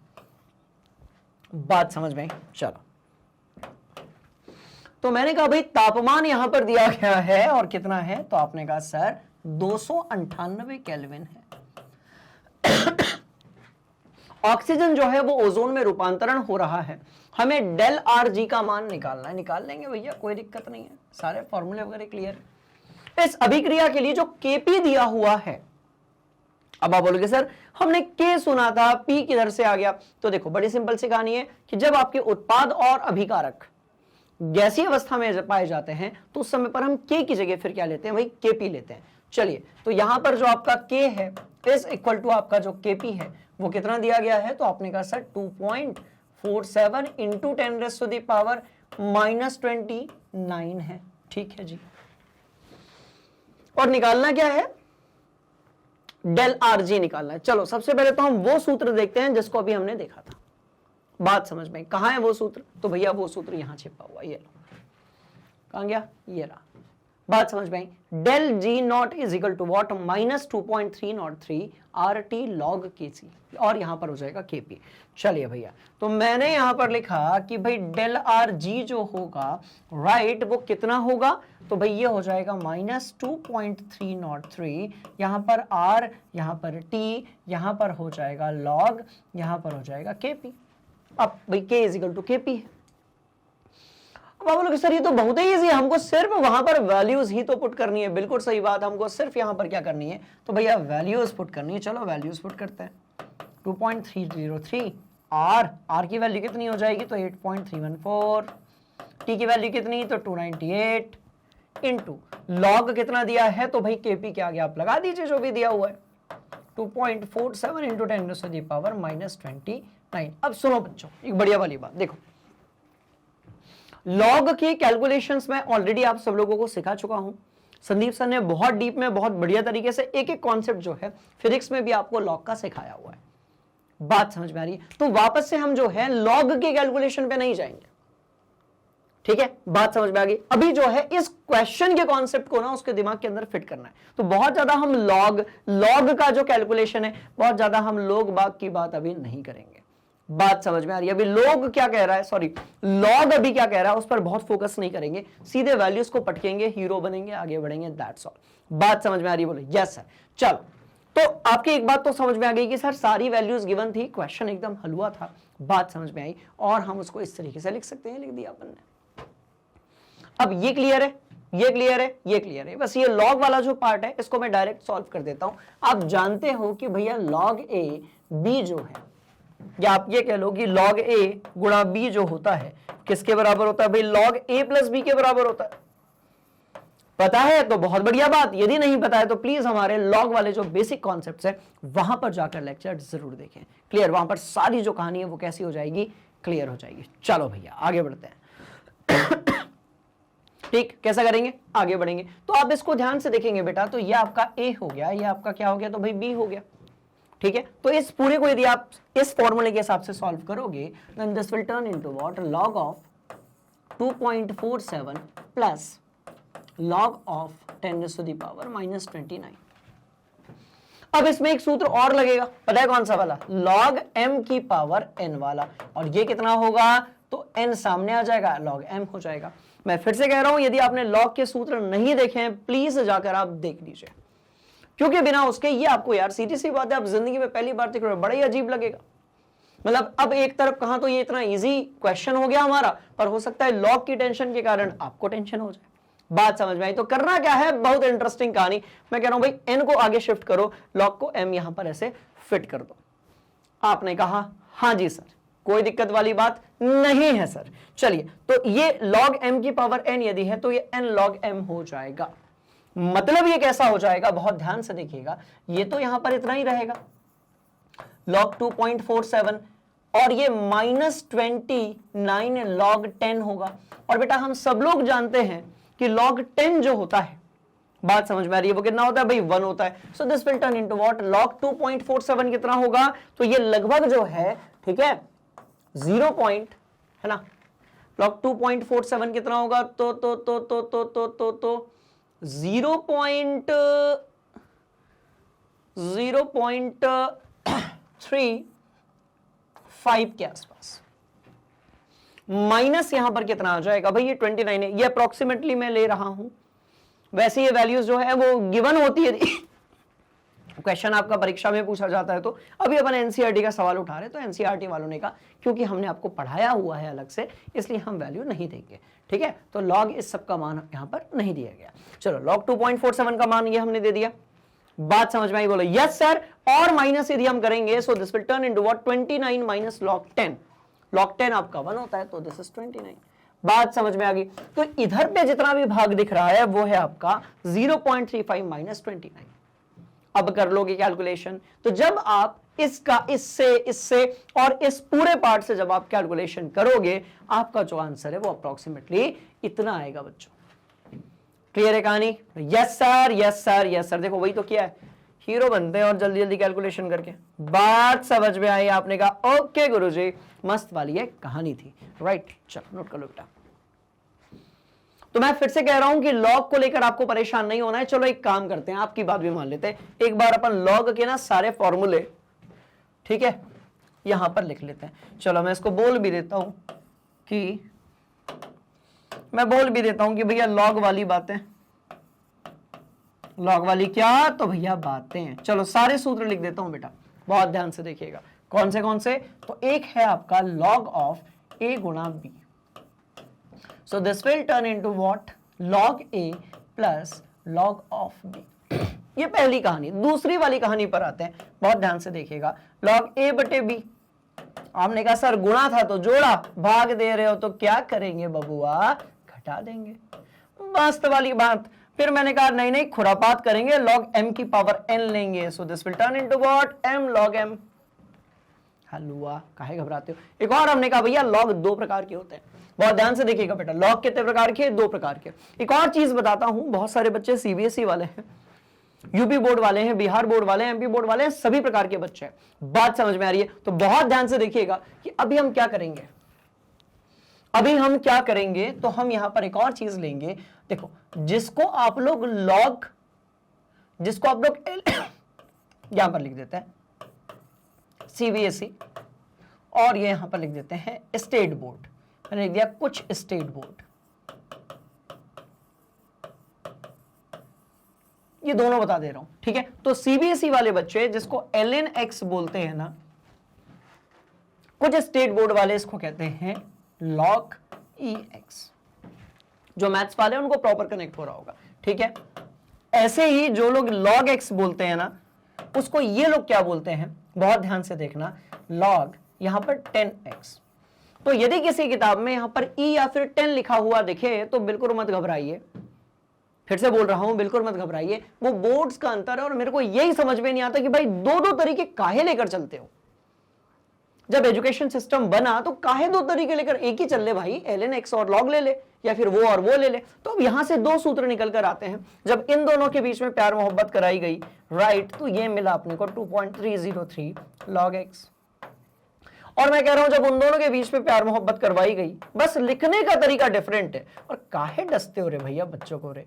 बात समझ में आई? चलो, तो मैंने कहा भाई तापमान यहां पर दिया गया है और कितना है, तो आपने कहा सर 298 केल्विन है। ऑक्सीजन जो है वो ओजोन में रूपांतरण हो रहा है, हमें डेल आर जी का मान निकालना है। निकाल लेंगे भैया, कोई दिक्कत नहीं है, सारे फॉर्मूले वगैरह क्लियर है। इस अभिक्रिया के लिए जो केपी दिया हुआ है, अब आप बोलोगे सर हमने के सुना था, पी किधर से आ गया? तो देखो बड़ी सिंपल सी कहानी है कि जब आपके उत्पाद और अभिकारक गैसीय अवस्था में पाए जाते हैं तो उस समय पर हम के की जगह फिर क्या लेते हैं भाई, केपी लेते हैं। चलिए, तो यहां पर जो आपका के है इज इक्वल टू आपका जो केपी है वो कितना दिया गया है, तो आपने कहा सर 2.47 इंटू 10⁻⁻29 है। ठीक है जी, और निकालना क्या है, डेल आर जी निकालना है। चलो सबसे पहले तो हम वो सूत्र देखते हैं जिसको अभी हमने देखा था। बात समझ में, कहां है वो सूत्र? तो भैया वो सूत्र यहां छिपा हुआ, ये लो, कहां गया, ये रहा। बात समझ में आई? Del G not is equal to what, -2.303 RT log Kc, और यहां पर हो जाएगा Kp। चलिए भैया, तो मैंने यहां पर लिखा कि भाई डेल आर जी जो होगा राइट वो कितना होगा, तो भाई ये हो जाएगा -2.303, यहां पर R, यहां पर T, यहां पर हो जाएगा log, यहां पर हो जाएगा Kp। अब भाई K is equal to Kp है। अब आप बोलोगे सर ये तो बहुत ही इजी है, हमको सिर्फ वहां पर वैल्यूज ही तो पुट करनी है। बिल्कुल सही बात, हमको सिर्फ यहां पर क्या करनी है, तो भैया वैल्यूज पुट करनी है। चलो वैल्यूज पुट करते हैं। 2.303 आर की वैल्यू कितनी हो जाएगी, तो 8.314, टी की वैल्यू कितनी, तो 298 इंटू लॉग कितना दिया है, तो भाई केपी क्या गया, आप लगा दीजिए जो भी दिया हुआ है, 2.47 इंटू 10⁻⁻29। अब सुनो बच्चों, एक बढ़िया वाली बात देखो, लॉग की कैलकुलेशंस में ऑलरेडी आप सब लोगों को सिखा चुका हूं। संदीप सर ने बहुत डीप में बहुत बढ़िया तरीके से एक एक कॉन्सेप्ट जो है फिजिक्स में भी आपको लॉग का सिखाया हुआ है। बात समझ में आ रही है? तो वापस से हम जो है लॉग के कैलकुलेशन पे नहीं जाएंगे, ठीक है? बात समझ में आ गई? अभी जो है इस क्वेश्चन के कॉन्सेप्ट को ना उसके दिमाग के अंदर फिट करना है। तो बहुत ज्यादा हम लॉग का जो कैलकुलेशन है, बहुत ज्यादा हम लोग बाग की बात अभी नहीं करेंगे। बात समझ में आ रही है? अभी लोग क्या कह रहा है, सॉरी लॉग अभी क्या कह रहा है उस पर बहुत फोकस नहीं करेंगे, सीधे वैल्यूज को पटकेंगे, हीरो बनेंगे, आगे बढ़ेंगे, दैट्स ऑल। बात समझ में आ रही है? बोले यस सर। चलो, तो आपकी एक बात तो समझ में आ गई कि सर सारी वैल्यूज गिवन थी, क्वेश्चन एकदम हलवा था। बात समझ में आई, और हम उसको इस तरीके से लिख सकते हैं, लिख दिया अपन ने। अब ये क्लियर है, ये क्लियर है, ये क्लियर है। बस ये लॉग वाला जो पार्ट है इसको मैं डायरेक्ट सॉल्व कर देता हूं। आप जानते हो कि भैया लॉग ए बी जो है, या आप ये कह लो कि log a गुणा b जो होता है किसके बराबर होता है भाई, log a प्लस b के बराबर होता है। पता है तो बहुत बढ़िया बात, यदि नहीं पता है तो प्लीज हमारे लॉग वाले जो बेसिक कॉन्सेप्ट्स हैं वहां पर जाकर लेक्चर जरूर देखें। क्लियर, वहां पर सारी जो कहानी है वो कैसी हो जाएगी, क्लियर हो जाएगी। चलो भैया आगे बढ़ते हैं। ठीक, कैसा करेंगे, आगे बढ़ेंगे। तो आप इसको ध्यान से देखेंगे बेटा, तो ये आपका a हो गया, ये आपका क्या हो गया, तो भाई b हो गया। ठीक है, तो इस पूरे को यदि आप इस फॉर्मूले के हिसाब से सॉल्व करोगे, then this will turn into what, log of 2.47 plus log of 10⁻⁻29। अब इसमें एक सूत्र और लगेगा, पता है कौन सा वाला, log m की पावर n वाला, और ये कितना होगा, तो n सामने आ जाएगा, log m हो जाएगा। मैं फिर से कह रहा हूं, यदि आपने log के सूत्र नहीं देखे हैं प्लीज जाकर आप देख लीजिए, क्योंकि बिना उसके ये आपको यार सीधी सी बात है, आप जिंदगी में पहली बार देख रहे हो, बड़ा ही अजीब लगेगा। मतलब अब एक तरफ कहां तो ये इतना इजी क्वेश्चन हो गया हमारा, पर हो सकता है लॉग की टेंशन के कारण आपको टेंशन हो जाए। बात समझ में आई? तो करना क्या है, बहुत इंटरेस्टिंग कहानी। मैं कह रहा हूं भाई एन को आगे शिफ्ट करो, लॉग को एम यहां पर ऐसे फिट कर दो। आपने कहा हाँ जी सर, कोई दिक्कत वाली बात नहीं है सर। चलिए, तो ये log m की पावर n यदि है तो ये n log m हो जाएगा। मतलब ये कैसा हो जाएगा, बहुत ध्यान से देखिएगा, ये तो यहां पर इतना ही रहेगा log 2.47, और ये -29 log 10 होगा। और बेटा हम सब लोग जानते हैं कि log 10 जो होता है, बात समझ में आ रही है, वो कितना होता है भाई, 1 होता है। So this will turn into what, log 2.47 कितना होगा, तो ये लगभग जो है, ठीक है, 0 पॉइंट है ना, log 2.47 कितना होगा, तो 0.3 5 के आसपास। माइनस यहां पर कितना आ जाएगा भाई, ये 29 है, ये अप्रोक्सीमेटली मैं ले रहा हूं, वैसे ये वैल्यूज जो है वो गिवन होती है, क्वेश्चन आपका परीक्षा में पूछा जाता है। तो अभी अपन एनसीईआरटी का सवाल उठा रहे हैं, तो एनसीईआरटी वालों ने कहा क्योंकि हमने आपको पढ़ाया हुआ है अलग से, इसलिए हम वैल्यू नहीं देंगे, ठीक है। तो लॉग इस सब का मान यहां पर नहीं दिया गया। चलो लॉग 2.47 का मान ये हमने दे दिया, बात समझ में आई, बोलो यस सर। और माइनस यदि हम करेंगे so this will turn into what, 29 minus log 10, log 10 आपका 1 होता है, तो दिस इज 29। बात समझ में आ गई। तो इधर पे जितना भी भाग दिख रहा है वो है आपका 0.35 माइनस 29। अब कर लोगे कैलकुलेशन, तो जब आप इसका इससे और इस पूरे पार्ट से जब आप कैलकुलेशन करोगे, आपका जो आंसर है वो अप्रोक्सीमेटली इतना आएगा बच्चों। क्लियर है कहानी? Yes sir, yes sir, yes sir. देखो वही तो किया है, हीरो बनते हैं और जल्दी जल्दी कैलकुलेशन करके। बात समझ में आई? आपने कहा ओके गुरुजी, मस्त वाली है कहानी थी, राइट। चलो नोट कर लो बेटा। तो मैं फिर से कह रहा हूं कि लॉग को लेकर आपको परेशान नहीं होना है। चलो एक काम करते हैं, आपकी बात भी मान लेते हैं, एक बार अपन लॉग के ना सारे फॉर्मूले, ठीक है, यहां पर लिख लेते हैं। चलो मैं इसको बोल भी देता हूं कि भैया लॉग वाली बातें, लॉग वाली क्या, तो भैया बातें। चलो सारे सूत्र लिख देता हूं बेटा, बहुत ध्यान से देखिएगा। कौन से? तो एक है आपका log ऑफ a गुणा b, so this will turn into what, log a plus log of b। ये पहली कहानी। दूसरी वाली कहानी पर आते हैं, बहुत ध्यान से देखिएगा। log a बटे b, आपने कहा सर गुणा था तो जोड़ा, भाग दे रहे हो तो क्या करेंगे बबुआ, घटा देंगे, मस्त वाली बात। फिर मैंने कहा नहीं खुरापात करेंगे, log m की पावर n लेंगे, so this will turn into what, m log m। हलुआ, काहे घबराते हो। एक और हमने कहा भैया लॉग 2 प्रकार के होते हैं, बहुत ध्यान से देखिएगा बेटा। लॉग कितने प्रकार के? 2 प्रकार के। एक और चीज बताता हूं, बहुत सारे बच्चे सीबीएसई वाले हैं, यूपी बोर्ड वाले हैं, बिहार बोर्ड वाले हैं, एमपी बोर्ड वाले हैं, सभी प्रकार के बच्चे हैं। बात समझ में आ रही है? तो बहुत ध्यान से देखिएगा कि अभी हम क्या करेंगे। तो हम यहां पर एक और चीज लेंगे। देखो जिसको आप लोग यहां पर लिख देते हैं सीबीएसई, और ये यहां पर लिख देते हैं स्टेट बोर्ड। मैंने लिख दिया कुछ स्टेट बोर्ड, ये दोनों बता दे रहा हूं, ठीक है। तो सीबीएसई वाले बच्चे जिसको LNX बोलते हैं ना, कुछ स्टेट बोर्ड वाले इसको कहते हैं log EX। जो मैथ्स वाले हैं उनको प्रॉपर कनेक्ट हो रहा होगा, ठीक है। ऐसे ही जो लोग log X बोलते हैं ना, उसको ये लोग क्या बोलते हैं, बहुत ध्यान से देखना, log यहां पर 10x। तो यदि किसी किताब में यहां पर E या फिर 10 लिखा हुआ दिखे तो बिल्कुल मत घबराइए, फिर से बोल रहा हूं बिल्कुल मत घबराइए, वो बोर्ड्स का अंतर है। और मेरे को यही समझ में नहीं आता कि भाई दो तरीके काहे लेकर चलते हो। जब एजुकेशन सिस्टम बना तो काहे 2 तरीके लेकर, एक ही चल ले भाई, LNX और log ले ले, या फिर वो और वो ले ले। तो अब यहां से 2 सूत्र निकल कर आते हैं। जब इन दोनों के बीच में प्यार मोहब्बत कराई गई, राइट, तो ये मिला अपने को 2.303 log x। और मैं कह रहा हूं जब उन दोनों के बीच में प्यार मोहब्बत करवाई गई, बस लिखने का तरीका डिफरेंट है। और काहे डसते हो रे भैया बच्चों को रे,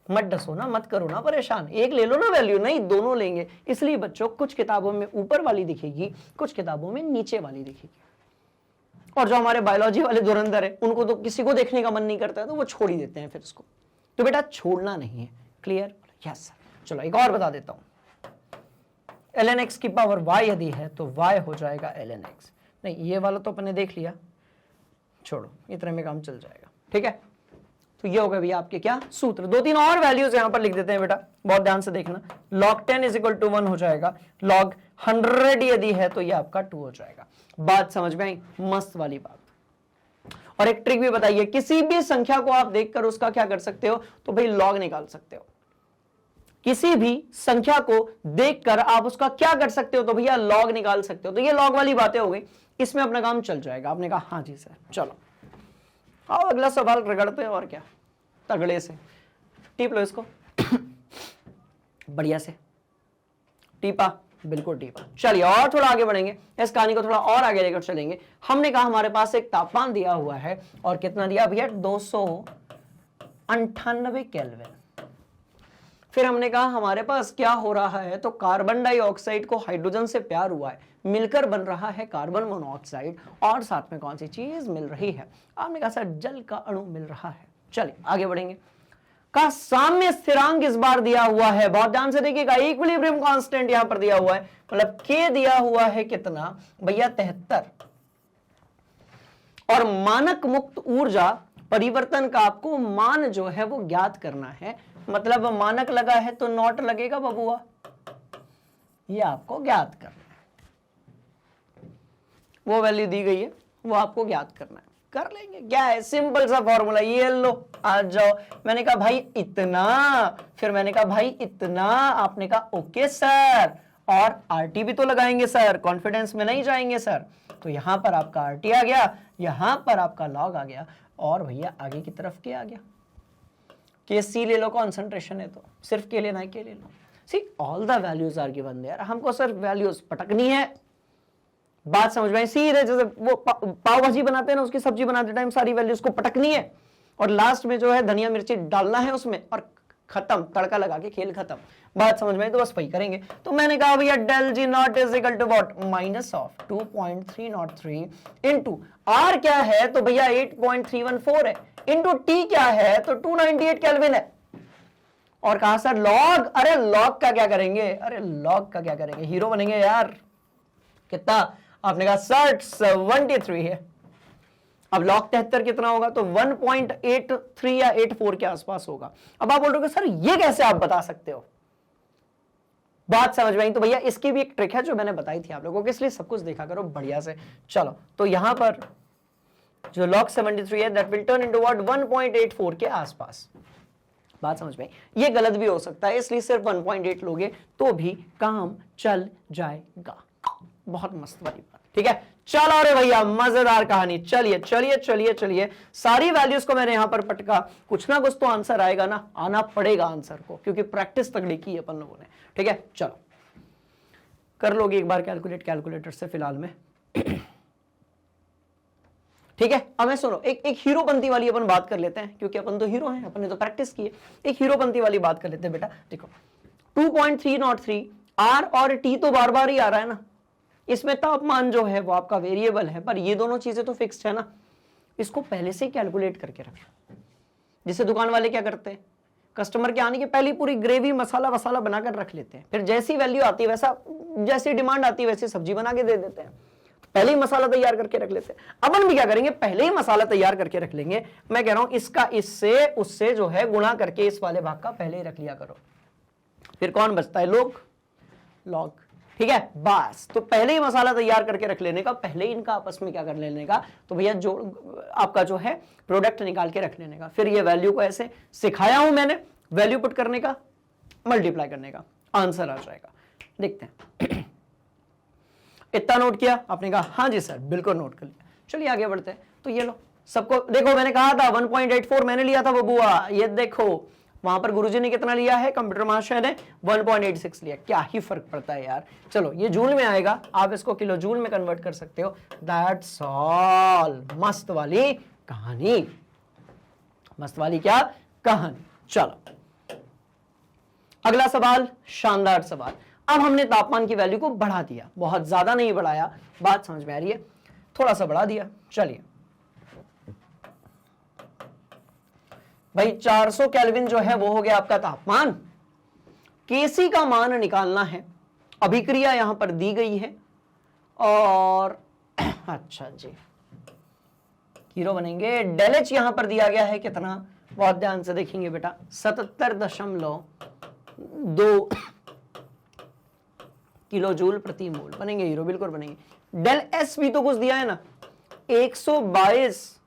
मत डसो ना, मत करो ना परेशान, एक ले लो ना वैल्यू, नहीं दोनों लेंगे। इसलिए बच्चों कुछ किताबों में ऊपर वाली दिखेगी, कुछ किताबों में नीचे वाली दिखेगी। और जो हमारे बायोलॉजी वाले धुरंधर है, उनको तो किसी को देखने का मन नहीं करता है, तो वो छोड़ ही देते हैं फिर इसको। तो बेटा छोड़ना नहीं है, क्लियर? Yes sir. चलो एक और बता देता हूं, lnx की पावर y यदि है तो y हो जाएगा lnx। नहीं ये वाला तो अपने देख लिया, छोड़ो, इतने में काम चल जाएगा, ठीक है। तो ये हो गए भैया आपके क्या सूत्र। 2-3 और वैल्यूज यहां पर लिख देते हैं बेटा, बहुत ध्यान से देखना। log 10 = 1 हो जाएगा, log 100 यदि है तो ये आपका 2 हो जाएगा। बात समझ में आई? मस्त वाली बात। और एक ट्रिक भी बताइए, किसी भी संख्या को आप देखकर उसका क्या कर सकते हो, तो भाई log निकाल सकते हो। किसी भी संख्या को देखकर आप उसका क्या कर सकते हो, तो भैया log निकाल सकते हो। तो ये log वाली बातें हो गई, इसमें अपना काम चल जाएगा। आपने कहा हाँ जी सर। चलो आओ अगला सवाल रगड़ते हैं, और क्या, तगड़े से टीप लो इसको बढ़िया से टीपा, बिल्कुल टीपा। चलिए और थोड़ा आगे बढ़ेंगे, इस कहानी को थोड़ा और आगे लेकर चलेंगे। हमने कहा हमारे पास एक तापमान दिया हुआ है, और कितना दिया भैया, 298 केल्विन। फिर हमने कहा हमारे पास क्या हो रहा है, तो कार्बन डाइऑक्साइड को हाइड्रोजन से प्यार हुआ है, मिलकर बन रहा है कार्बन मोनोऑक्साइड, और साथ में कौन सी चीज मिल रही है, आपने कहा सर जल का अणु मिल रहा है। चलिए आगे बढ़ेंगे। का साम्य स्थिरांक इस बार दिया हुआ है, बहुत ध्यान से देखिएगा, इक्विलिब्रियम कांस्टेंट यहां पर दिया हुआ है, मतलब के दिया हुआ है कितना भैया 73, और मानक मुक्त ऊर्जा परिवर्तन का आपको मान जो है वो ज्ञात करना है, मतलब मानक लगा है तो नॉट लगेगा बबुआ, ये आपको ज्ञात करना है, वो वैल्यू दी गई है वो आपको ज्ञात करना है, कर लेंगे, क्या है सिंपल सा फॉर्मूला, ये लो आ जाओ। मैंने कहा भाई इतना, फिर मैंने कहा भाई इतना, आपने कहा ओके सर, और आरटी भी तो लगाएंगे सर, कॉन्फिडेंस में नहीं जाएंगे सर, तो यहां पर आपका आरटी आ गया, यहां पर आपका लॉग आ गया, और भैया आगे की तरफ क्या आ गया, के सी ले लो, कॉन्सेंट्रेशन है तो सिर्फ के लेना है, के ले लो। See all the values are given there, हमको सिर्फ वैल्यूज पटकनी है, बात समझ में आई, सीधे जैसे वो पाव भाजी बनाते हैं ना, उसकी सब्जी बनाते टाइम सारी वैल्यूज को पटकनी है, और लास्ट में जो है धनिया मिर्ची डालना है उसमें, और खत्म, तड़का लगा के खेल खत्म। बात समझ में आई, तो बस वही करेंगे। तो मैंने कहा भैया del G not is equal to what, minus of 2.303 into R क्या है, तो भैया 8.314 है, इनटू टी क्या है, तो 298 केल्विन है, और कहा सर लॉग, अरे लॉग का क्या करेंगे, अरे लॉग का क्या करेंगे, हीरो बनेंगे यार, कितना, आपने कहा सर 73 है, अब लॉग 73 कितना होगा, तो 1.83 या 84 के आसपास होगा। अब आप बोल रहे हो सर ये कैसे आप बता सकते हो, बात समझ में आई, तो भैया इसकी भी एक ट्रिक है जो मैंने बताई थी आप लोगों को, इसलिए सब कुछ देखा करो बढ़िया से। चलो तो यहां पर जो log 73 है that will turn into what 1.84 के आसपास, बात समझ में, ये गलत भी हो सकता है, इसलिए सिर्फ 1.8 लोगे तो भी काम चल जाएगा, बहुत मस्त वाली बात, ठीक है। चलो अरे भैया मजेदार कहानी, चलिए चलिए चलिए चलिए, सारी वैल्यूज को मैंने यहां पर पटका, कुछ ना कुछ तो आंसर आएगा ना, आना पड़ेगा आंसर को, क्योंकि प्रैक्टिस तगड़ी की है अपन लोगों ने, ठीक है। चलो कर लोगे एक बार कैलकुलेट कैलकुलेटर से फिलहाल में, ठीक है। अब मैं सुनो, एक हीरोपंती वाली अपन बात कर लेते हैं, क्योंकि अपन तो हीरो हैं, अपन ने तो प्रैक्टिस की है, एक हीरोपंती वाली बात कर लेते हैं बेटा। देखो 2.303 आर और टी तो बार बार ही आ रहा है ना, इसमें तापमान जो है वो आपका वेरिएबल है, पर ये दोनों चीजें तो फिक्स्ड है ना, इसको पहले से कैलकुलेट करके रखना। जिसे दुकान वाले क्या करते हैं, कस्टमर के आने के पहले पूरी ग्रेवी मसाला वसाला बनाकर रख लेते हैं, फिर जैसी वैल्यू आती है वैसा, जैसी डिमांड आती है वैसी सब्जी बना के दे देते हैं, पहले ही मसाला तैयार करके रख लेते हैं। अपन भी क्या करेंगे, पहले ही मसाला तैयार करके रख लेंगे। मैं कह रहा हूं इसका इससे उससे जो है गुणा करके इस वाले भाग का पहले ही रख लिया करो, फिर कौन बचता है, लोग लॉग, ठीक है। बस तो पहले ही मसाला तैयार करके रख लेने का, पहले ही इनका आपस में क्या कर लेने का, तो भैया जो आपका जो है प्रोडक्ट निकाल के रख लेने का, फिर ये वैल्यू को ऐसे सिखाया हूं मैंने, वैल्यू पुट करने का, मल्टीप्लाई करने का, आंसर आ जाएगा। देखते हैं इतना नोट किया आपने, कहा हाँ जी सर बिल्कुल नोट कर लिया, चलिए आगे बढ़ते हैं। तो ये लो सबको देखो, मैंने कहा था 1.84 मैंने लिया था बबुआ, ये देखो वहां पर गुरुजी ने कितना लिया है, कंप्यूटर महाशय ने 1.86 लिया, क्या ही फर्क पड़ता है यार। चलो ये जूल में आएगा, आप इसको किलो जूल में कन्वर्ट कर सकते हो, दैट्स ऑल। मस्त वाली कहानी, मस्त वाली क्या कहानी। चलो अगला सवाल, शानदार सवाल। अब हमने तापमान की वैल्यू को बढ़ा दिया, बहुत ज्यादा नहीं बढ़ाया, बात समझ में आ रही है, थोड़ा सा बढ़ा दिया। चलिए भाई 400 केल्विन जो है वो हो गया आपका तापमान, केसी का मान निकालना है, अभिक्रिया यहां पर दी गई है, और अच्छा जी हीरो बनेंगे, डेल एच यहां पर दिया गया है कितना, बहुत ध्यान से देखेंगे बेटा, 77.2 किलो जूल प्रति मोल बनेंगे, हीरो बिल्कुल बनेंगे। डेल एस भी तो कुछ दिया है ना, 122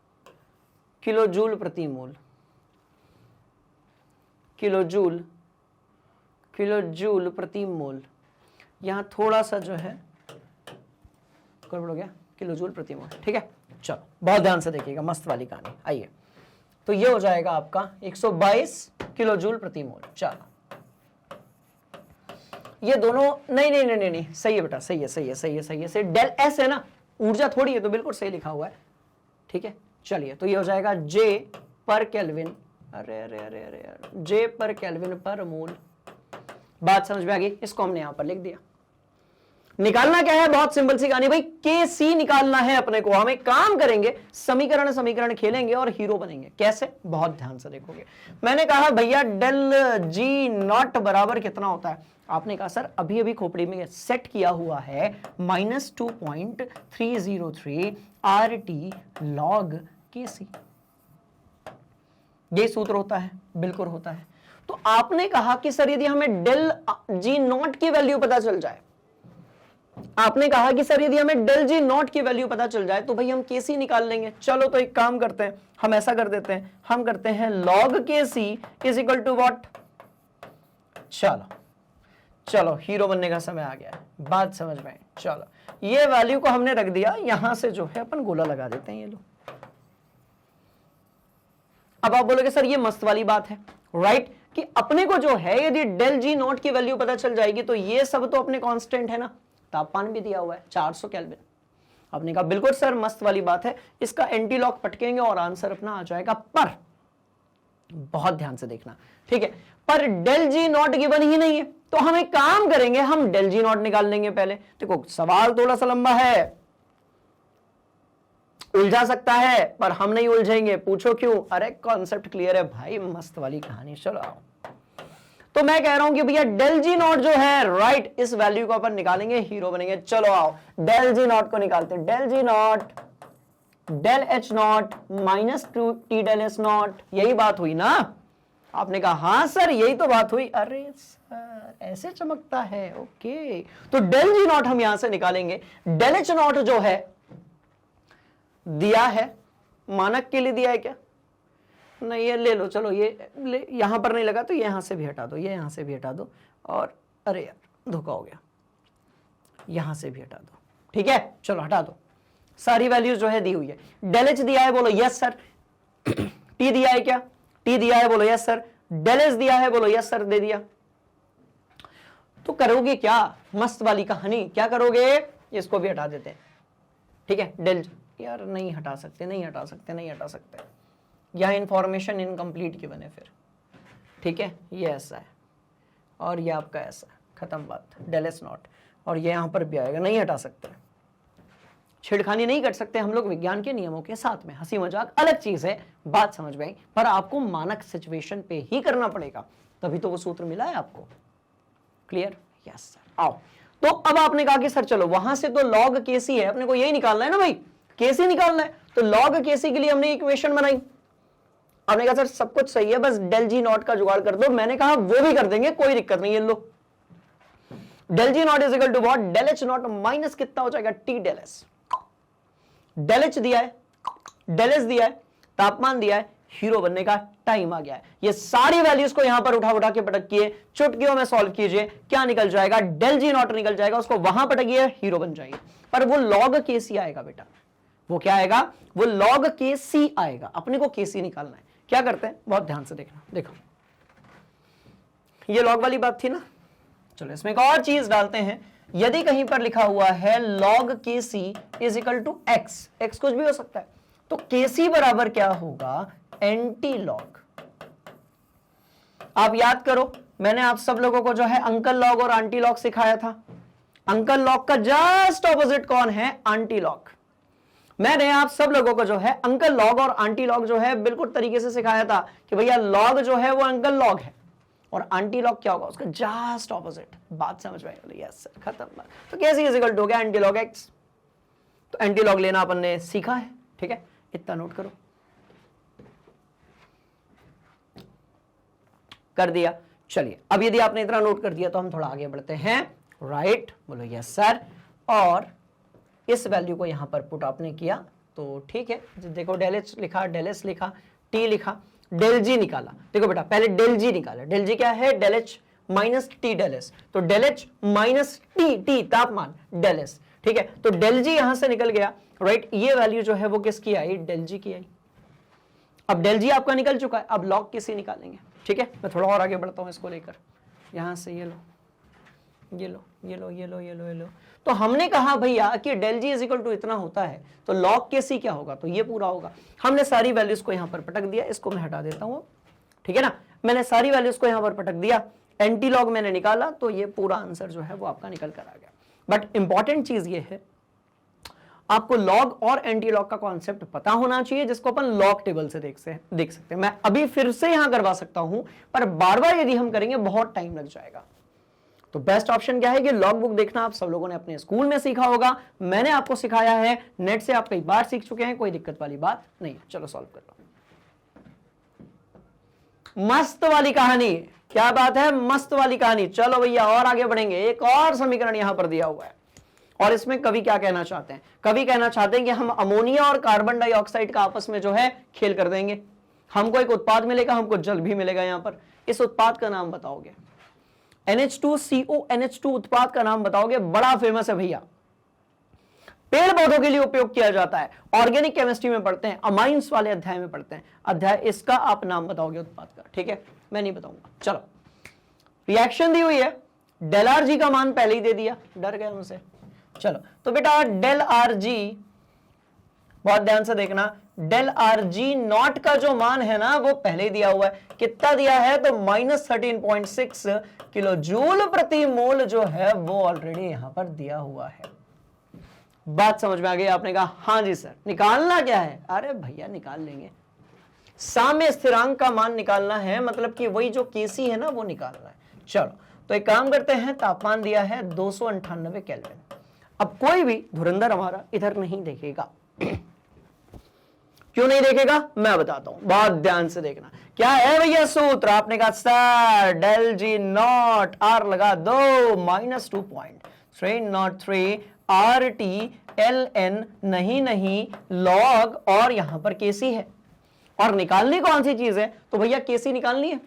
किलो जूल प्रति मोल, किलो जूल प्रति मोल, यहां थोड़ा सा जो है गड़बड़ हो गया, किलो जूल प्रति मोल, ठीक है। चलो बहुत ध्यान से देखिएगा, मस्त वाली कहानी। आइए तो ये हो जाएगा आपका 122 किलो जूल प्रति मोल। चलो ये दोनों नहीं नहीं नहीं नहीं, नहीं। सही है बेटा, सही है सही है सही है सही है सही। डेल एस है ना, ऊर्जा थोड़ी है, तो बिल्कुल सही लिखा हुआ है, ठीक है। चलिए तो ये हो जाएगा जे पर केल्विन, अरे अरे अरे अरे अरे, जे पर केल्विन पर मोल, बात समझ में आ गई? इसको हमने यहां पर लिख दिया। निकालना क्या है? बहुत सिंपल सी कहानी भाई, के सी निकालना है अपने को। हम एक काम करेंगे, समीकरण समीकरण खेलेंगे और हीरो बनेंगे। कैसे? बहुत ध्यान से देखोगे। मैंने कहा भैया डेल जी नॉट बराबर कितना होता है? आपने कहा सर अभी अभी खोपड़ी में सेट किया हुआ है -2.303 RT log KC। ये सूत्र होता है, बिल्कुल होता है। तो आपने कहा कि सर यदि हमें डेल जी नॉट की वैल्यू पता चल जाए, आपने कहा कि सर यदि हमें डेल जी नॉट की वैल्यू पता चल जाए तो भाई हम केसी निकाल लेंगे। चलो तो एक काम करते हैं, हम ऐसा कर देते हैं, हम करते हैं log KC is equal to what? चलो हीरो बनने का समय आ गया है, बात समझ में आई। चलो ये वैल्यू को हमने रख दिया, यहां से जो है अपन गोला लगा देते हैं, ये लो। अब आप बोलोगे सर ये मस्त वाली बात है, राइट, कि अपने को जो है यदि डेल जी नॉट की वैल्यू पता चल जाएगी तो ये सब तो अपने कांस्टेंट है ना, तापमान भी दिया हुआ है 400 केल्विन। आपने कहा बिल्कुल सर मस्त वाली बात है, इसका एंटी लॉग पटकेंगे और आंसर अपना आ जाएगा। पर बहुत ध्यान से देखना, ठीक है, पर डेल जी नॉट गिवन ही नहीं है, तो हम एक काम करेंगे, हम डेल जी नॉट निकाल लेंगे पहले। देखो सवाल थोड़ा सा लंबा है, उलझा सकता है, पर हम नहीं उलझेंगे। पूछो क्यों? अरे कॉन्सेप्ट क्लियर है भाई, मस्त वाली कहानी। चलो आओ, तो मैं कह रहा हूं कि भैया डेल जी नॉट जो है, राइट, इस वैल्यू को अपन निकालेंगे, हीरो बनेंगे। चलो आओ डेल जी नॉट को निकालते हैं। Del G nought del H nought -2t del S nought, यही बात हुई ना? आपने कहा हाँ सर यही तो बात हुई। अरे सर ऐसे चमकता है, ओके। तो डेल जी नॉट हम यहां से निकालेंगे। डेल एच नॉट जो है दिया है, मानक के लिए दिया है क्या? नहीं, ये ले लो, चलो ये यहां पर नहीं लगा तो ये यहां से भी हटा दो, ये यहां से भी हटा दो, और अरे यार धोखा हो गया, यहां से भी हटा दो, ठीक है। चलो हटा दो, सारी वैल्यूज जो है दी हुई है। डेल एच दिया है, बोलो यस सर। टी दिया है क्या? टी दिया है, बोलो यस सर। डेल एस दिया है, बोलो यस सर, दे दिया। तो करोगे क्या? मस्त वाली कहानी, क्या करोगे? इसको भी हटा देते हैं, ठीक है। डेल यार नहीं हटा सकते, नहीं हटा सकते, नहीं हटा सकते, यह इंफॉर्मेशन इनकम्प्लीट की बने फिर, ठीक है। ये ऐसा है और ये आपका ऐसा है, खत्म बात। डेल एस नॉट, और ये यहां पर भी आएगा, नहीं हटा सकते, छेड़खानी नहीं कर सकते हम लोग विज्ञान के नियमों के साथ में। हंसी मजाक अलग चीज है, बात समझ में आई, पर आपको मानक सिचुएशन पे ही करना पड़ेगा, तभी तो वो सूत्र मिला है आपको। क्लियर? Yes sir. आओ, तो अब आपने कहा कि सर चलो वहां से तो लॉग केसी है, अपने को यही निकालना है ना भाई, केसी निकालना है, तो लॉग केसी के लिए हमने इक्वेशन बनाई। आपने कहा सर सब कुछ सही है, बस डेल जी नॉट का जुगाड़ कर दो। मैंने कहा वो भी कर देंगे, कोई दिक्कत नहीं है। लो, del G not is equal to what? Del H not minus कितना हो जाएगा? T del S. Del H दिया है, डेल एस दिया है, तापमान दिया है, हीरो बनने का टाइम आ गया है। ये सारी वैल्यूज को यहां पर उठा उठा के पटकिए, चुटकियों में सॉल्व कीजिए, क्या निकल जाएगा? डेल जी नॉट निकल जाएगा, उसको वहां पटकिए, हीरो बन जाएगी। पर वो लॉग के सी आएगा बेटा, वो क्या आएगा? वो लॉग के सी आएगा। अपने को के सी निकालना है। क्या करते हैं, बहुत ध्यान से देखना। देखो ये लॉग वाली बात थी ना, चलो इसमें एक और चीज डालते हैं। यदि कहीं पर लिखा हुआ है log K C is equal to X, X कुछ भी हो सकता है, तो के सी बराबर क्या होगा? Anti log. आप याद करो, मैंने आप सब लोगों को जो है अंकल लॉग और आंटी लॉग सिखाया था। अंकल लॉग का जस्ट ऑपोजिट कौन है? Anti log. मैंने आप सब लोगों को जो है अंकल लॉग और आंटी लॉग जो है बिल्कुल तरीके से सिखाया था कि भैया लॉग जो है वो अंकल लॉग है और आंटी लॉग क्या होगा? उसका जस्ट ऑपोजिट। बात समझ में आई? यस सर, खत्म बात। तो कैसे इज इक्वल टू हो गया एंटी लॉग एक्स। तो एंटी लॉग लेना अपन ने सीखा है, ठीक है, इतना नोट करो। कर दिया। चलिए अब यदि आपने इतना नोट कर दिया तो हम थोड़ा आगे बढ़ते हैं, राइट, बोलो यस सर। और इस वैल्यू को यहां पर पुट आपने किया तो ठीक है। देखो डेल एच लिखा, डेल एस लिखा, टी लिखा, डेल जी निकाला। देखो बेटा पहले डेल जी निकाला। डेल जी क्या है? Del H minus T del S. तो del H minus T, T तापमान, डेल एस, ठीक है। तो डेल जी यहां से निकल गया, राइट। ये वैल्यू जो है वो किसकी आई? डेल जी की आई। अब डेल जी आपका निकल चुका है, अब लॉग किसी निकालेंगे, ठीक है। मैं थोड़ा और आगे बढ़ता हूं इसको लेकर, यहां से ये लो, ये लो, ये लो, ये लो, ये लो, ये लो। तो हमने कहा भैया कि del G is equal to इतना होता है, तो लॉग के सी क्या होगा? तो ये पूरा होगा। हमने सारी वैल्यूज को यहां पर पटक दिया, इसको मैं हटा देता हूं, ठीक है ना। मैंने सारी वैल्यूज को यहां पर पटक दिया। एंटी लॉग मैंने निकाला तो ये पूरा आंसर जो है वो आपका निकल कर आ गया। बट इंपॉर्टेंट चीज ये है, आपको लॉग और एंटी लॉग का कॉन्सेप्ट पता होना चाहिए, जिसको अपन लॉग टेबल से देख सकते हैं। मैं अभी फिर से यहां करवा सकता हूं, पर बार बार यदि हम करेंगे बहुत टाइम लग जाएगा। तो बेस्ट ऑप्शन क्या है कि लॉग बुक देखना आप सब लोगों ने अपने स्कूल में सीखा होगा, मैंने आपको सिखाया है, नेट से आप कई बार सीख चुके हैं, कोई दिक्कत वाली बात नहीं। चलो सॉल्व कर लो। मस्त वाली कहानी, क्या बात है, मस्त वाली कहानी। चलो भैया और आगे बढ़ेंगे। एक और समीकरण यहां पर दिया हुआ है और इसमें कवि क्या कहना चाहते हैं? कवि कहना चाहते हैं कि हम अमोनिया और कार्बन डाइऑक्साइड का आपस में जो है खेल कर देंगे, हमको एक उत्पाद मिलेगा, हमको जल भी मिलेगा। यहां पर इस उत्पाद का नाम बताओगे, NH2CO उत्पाद का नाम बताओगे, बड़ा फेमस है भैया, पेड़ पौधों के लिए उपयोग किया जाता है, ऑर्गेनिक केमिस्ट्री में पढ़ते हैं, अमाइंस वाले अध्याय में पढ़ते हैं अध्याय, इसका आप नाम बताओगे उत्पाद का, ठीक है, मैं नहीं बताऊंगा। चलो रिएक्शन दी हुई है, डेल आर जी का मान पहले ही दे दिया, डर गए उनसे। चलो तो बेटा डेल आर जी, बहुत ध्यान से देखना, डेल आर जी नॉट का जो मान है ना वो पहले ही दिया हुआ है। कितना दिया है? तो -13.6 किलो जूल प्रति मोल जो है वो ऑलरेडी यहां पर दिया हुआ है। बात समझ में आ गई? आपने कहा हाँ जी सर। निकालना क्या है? अरे भैया निकाल लेंगे, साम्य स्थिरांक का मान निकालना है, मतलब कि वही जो केसी है ना वो निकालना है। चलो तो एक काम करते हैं, तापमान दिया है 298 केल्विन। अब कोई भी धुरंधर हमारा इधर नहीं देखेगा। क्यों नहीं देखेगा? मैं बताता हूं, बहुत ध्यान से देखना। क्या है भैया सूत्र? आपने कहा sir del G nought R लगा दो -2.303 RT नहीं लॉग, और यहां पर केसी है, और निकालनी कौन सी चीज है? तो भैया केसी निकालनी है,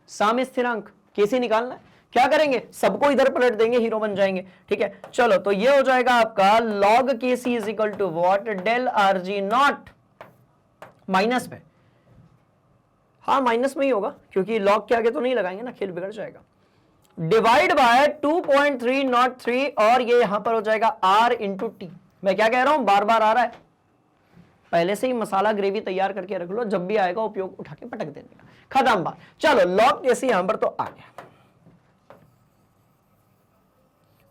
साम्य स्थिरांक केसी निकालना है। क्या करेंगे? सबको इधर पलट देंगे, हीरो बन जाएंगे। ठीक है, चलो तो ये हो जाएगा आपका log KC is equal to what? Del R G nought minus में, हाँ माइनस में ही होगा क्योंकि लॉग के आगे तो नहीं लगाएंगे ना, खेल बिगड़ जाएगा, डिवाइड बाय 2.303, और ये यहां पर हो जाएगा R इंटू टी। मैं क्या कह रहा हूं, बार बार आ रहा है, पहले से ही मसाला ग्रेवी तैयार करके रख लो, जब भी आएगा उपयोग उठा के पटक देने का, खत्म बात। चलो लॉग जैसे यहां पर तो आ गया,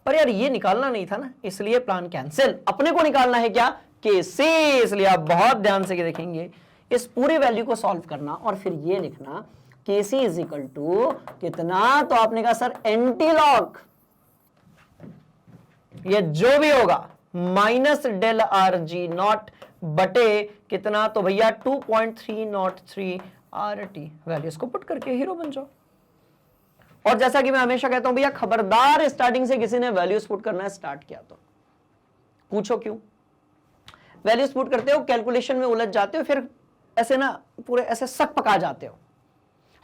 पर यार ये निकालना नहीं था ना, इसलिए प्लान कैंसिल। अपने को निकालना है क्या? केसी। इसलिए आप बहुत ध्यान से देखेंगे, इस पूरे वैल्यू को सॉल्व करना और फिर ये लिखना केसी इज इक्वल टू कितना? तो आपने कहा सर एंटी लॉग, ये जो भी होगा minus del R G nought बटे कितना? तो भैया 2.303 RT। वैल्यूज को पुट करके हीरो बन जाओ। और जैसा कि मैं हमेशा कहता हूं भैया, खबरदार स्टार्टिंग से किसी ने वैल्यूज पुट करना स्टार्ट किया तो पूछो क्यों। वैल्यूज पुट करते हो, कैलकुलेशन में उलझ जाते हो, फिर ऐसे ना पूरे ऐसे सक पका जाते हो,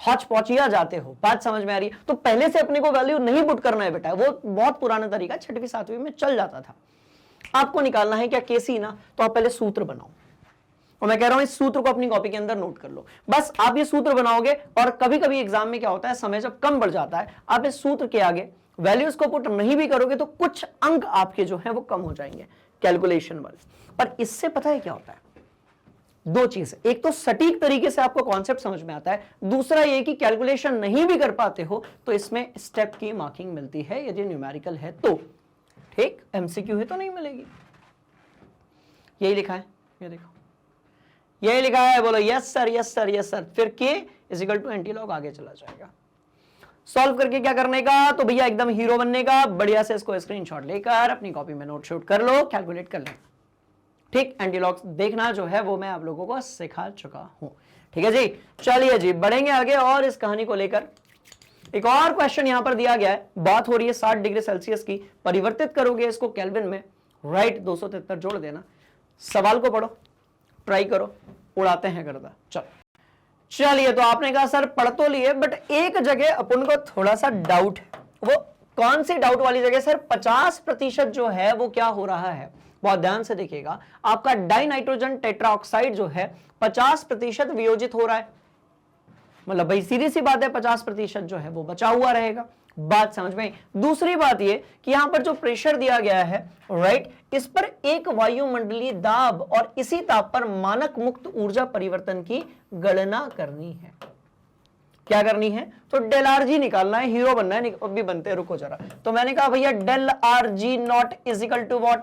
हौच पौचिया जाते हो। बात समझ में आ रही है? तो पहले से अपने को वैल्यू नहीं पुट करना है बेटा, वो बहुत पुराना तरीका 6वीं 7वीं में चल जाता था। आपको निकालना है क्या? केसी ना, तो आप पहले सूत्र बनाओ, और मैं कह रहा हूं इस सूत्र को अपनी कॉपी के अंदर नोट कर लो। बस आप ये सूत्र बनाओगे, और कभी कभी एग्जाम में क्या होता है, समय जब कम बढ़ जाता है, आप इस सूत्र के आगे वैल्यूज को पुट नहीं भी करोगे तो कुछ अंक आपके जो है वो कम हो जाएंगे कैलकुलेशन वाले। पर इससे पता है क्या होता है, दो चीज, एक तो सटीक तरीके से आपको कॉन्सेप्ट समझ में आता है, दूसरा ये कि कैलकुलेशन नहीं भी कर पाते हो तो इसमें स्टेप की मार्किंग मिलती है, यदि न्यूमेरिकल है तो। ठीक, एमसीक्यू है तो नहीं मिलेगी। यही लिखा है, ये देखो यही लिखा है, बोलो yes sir yes sir yes sir, फिर K is equal to antilog, आगे चला जाएगा। सॉल्व करके क्या करने का? तो भैया एकदम हीरो बनने का, बढ़िया से इसको स्क्रीनशॉट लेकर अपनी कॉपी में नोट शूट कर लो, कैलकुलेट कर लेना। ठीक, एंटीलॉग देखना जो है वो मैं आप लोगों को सिखा चुका हूं। ठीक है जी, चलिए जी बढ़ेंगे आगे और इस कहानी को लेकर। एक और क्वेश्चन यहां पर दिया गया है, बात हो रही है 60 डिग्री सेल्सियस की, परिवर्तित करोगे इसको केल्विन में, राइट 273 जोड़ देना। सवाल को पढ़ो, ट्राई करो, उड़ाते हैं गर्दा। चलो चलिए, तो आपने कहा सर पढ़ तो लिए, बट एक जगह अपन को थोड़ा सा डाउट है। वो कौन सी डाउट वाली जगह? सर 50% जो है वो क्या हो रहा है, बहुत ध्यान से देखिएगा, आपका डाइनाइट्रोजन टेट्राऑक्साइड जो है 50% वियोजित हो रहा है। मतलब भाई सीधी सी बात है, 50% जो है वो बचा हुआ रहेगा। बात समझ में? दूसरी बात ये कि यहां पर जो प्रेशर दिया गया है, राइट, इस पर एक वायुमंडलीय दाब और इसी ताप पर मानक मुक्त ऊर्जा परिवर्तन की गणना करनी है। क्या करनी है, तो डेल आर जी निकालना है, हीरो बनना है, अभी बनते हैं, रुको जरा। तो मैंने कहा भैया del R G not is equal to what,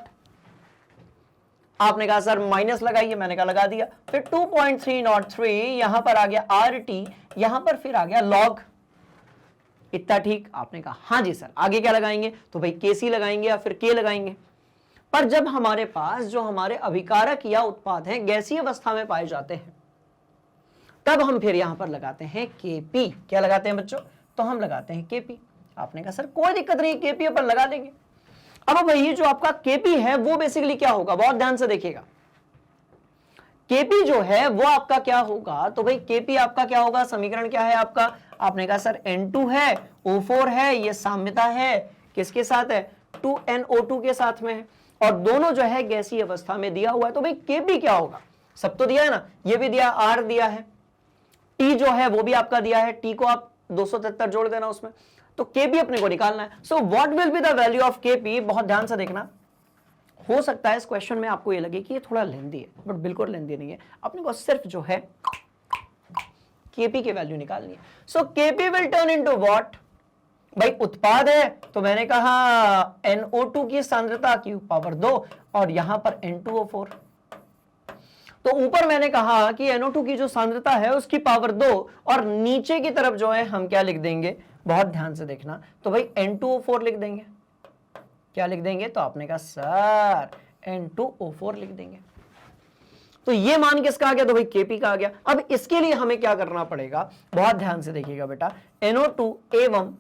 आपने कहा सर माइनस लगाइए, मैंने कहा लगा दिया। फिर 2.303 यहां पर आ गया आर टी, यहां पर फिर आ गया लॉग, इतना ठीक, आपने कहा हाँ जी सर। आगे क्या लगाएंगे, तो भाई के सी लगाएंगे या फिर के लगाएंगे। पर जब हमारे पास जो हमारे अभिकारक या उत्पाद हैं गैसीय अवस्था में पाए जाते हैं, तब हम फिर यहां पर लगाते हैं केपी। क्या लगाते हैं बच्चों, तो हम लगाते हैं केपी। आपने कहा सर कोई दिक्कत नहीं, केपी पर लगा देंगे। अब भाई जो आपका केपी है वो बेसिकली क्या होगा, बहुत ध्यान से देखिएगा। केपी जो है वो आपका क्या होगा, तो भाई केपी आपका क्या होगा, समीकरण क्या है आपका, आपने कहा सर N2 है, O4 है, ये साम्यता है, किसके साथ है, 2NO2 के साथ में है, और दोनों जो है गैसीय अवस्था में दिया हुआ है। तो भाई केपी क्या होगा, सब तो दिया है ना, ये भी दिया, आर दिया है, टी जो है वो भी आपका दिया है, टी को आप 273 जोड़ देना उसमें, तो केपी अपने को निकालना है। So what will be the value of KP, बहुत ध्यान से देखना। हो सकता है इस क्वेश्चन में आपको ये लगे कि ये थोड़ा लेंदी है, बट बिल्कुल लेंदी नहीं है, अपने को सिर्फ जो है केपी की वैल्यू निकालनी है। So KP will turn into what, भाई उत्पाद है तो मैंने कहा NO2 की सांद्रता की पावर 2 और यहां पर N2O4, तो ऊपर मैंने कहा कि NO2 की जो सांद्रता है उसकी पावर 2 और नीचे की तरफ जो है हम क्या लिख देंगे, बहुत ध्यान से देखना, तो भाई N2O4 लिख देंगे। क्या लिख देंगे, तो आपने कहा सर N2O4 लिख देंगे। तो ये मान किसका आ गया, तो भाई केपी का आ गया। अब इसके लिए हमें क्या करना पड़ेगा, बहुत ध्यान से देखिएगा बेटा, NO2 एवं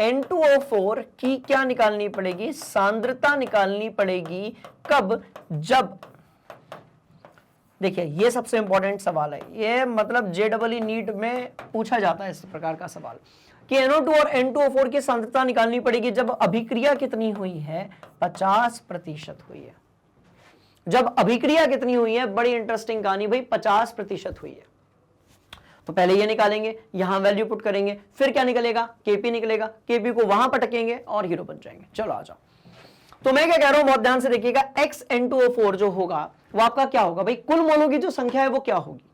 N2O4 की क्या निकालनी पड़ेगी, सांद्रता निकालनी पड़ेगी। कब, जब, देखिए ये सबसे इंपॉर्टेंट सवाल है, ये मतलब JEE नीट में पूछा जाता है इस प्रकार का सवाल कि NO2 और N2O4 की सांद्रता निकालनी पड़ेगी जब अभिक्रिया कितनी हुई है, 50% हुई है। जब अभिक्रिया कितनी हुई है, बड़ी इंटरेस्टिंग कहानी भाई, 50% हुई है। तो पहले ये निकालेंगे, यहां वैल्यू पुट करेंगे, फिर क्या निकलेगा, केपी निकलेगा, केपी को वहां पटकेंगे और हीरो बन जाएंगे। चलो आ जाओ। तो मैं क्या कह रहा हूं, बहुत ध्यान से देखिएगा, XN2O4 जो होगा वो आपका क्या होगा भाई, कुल मोलों की जो संख्या है वो क्या होगी,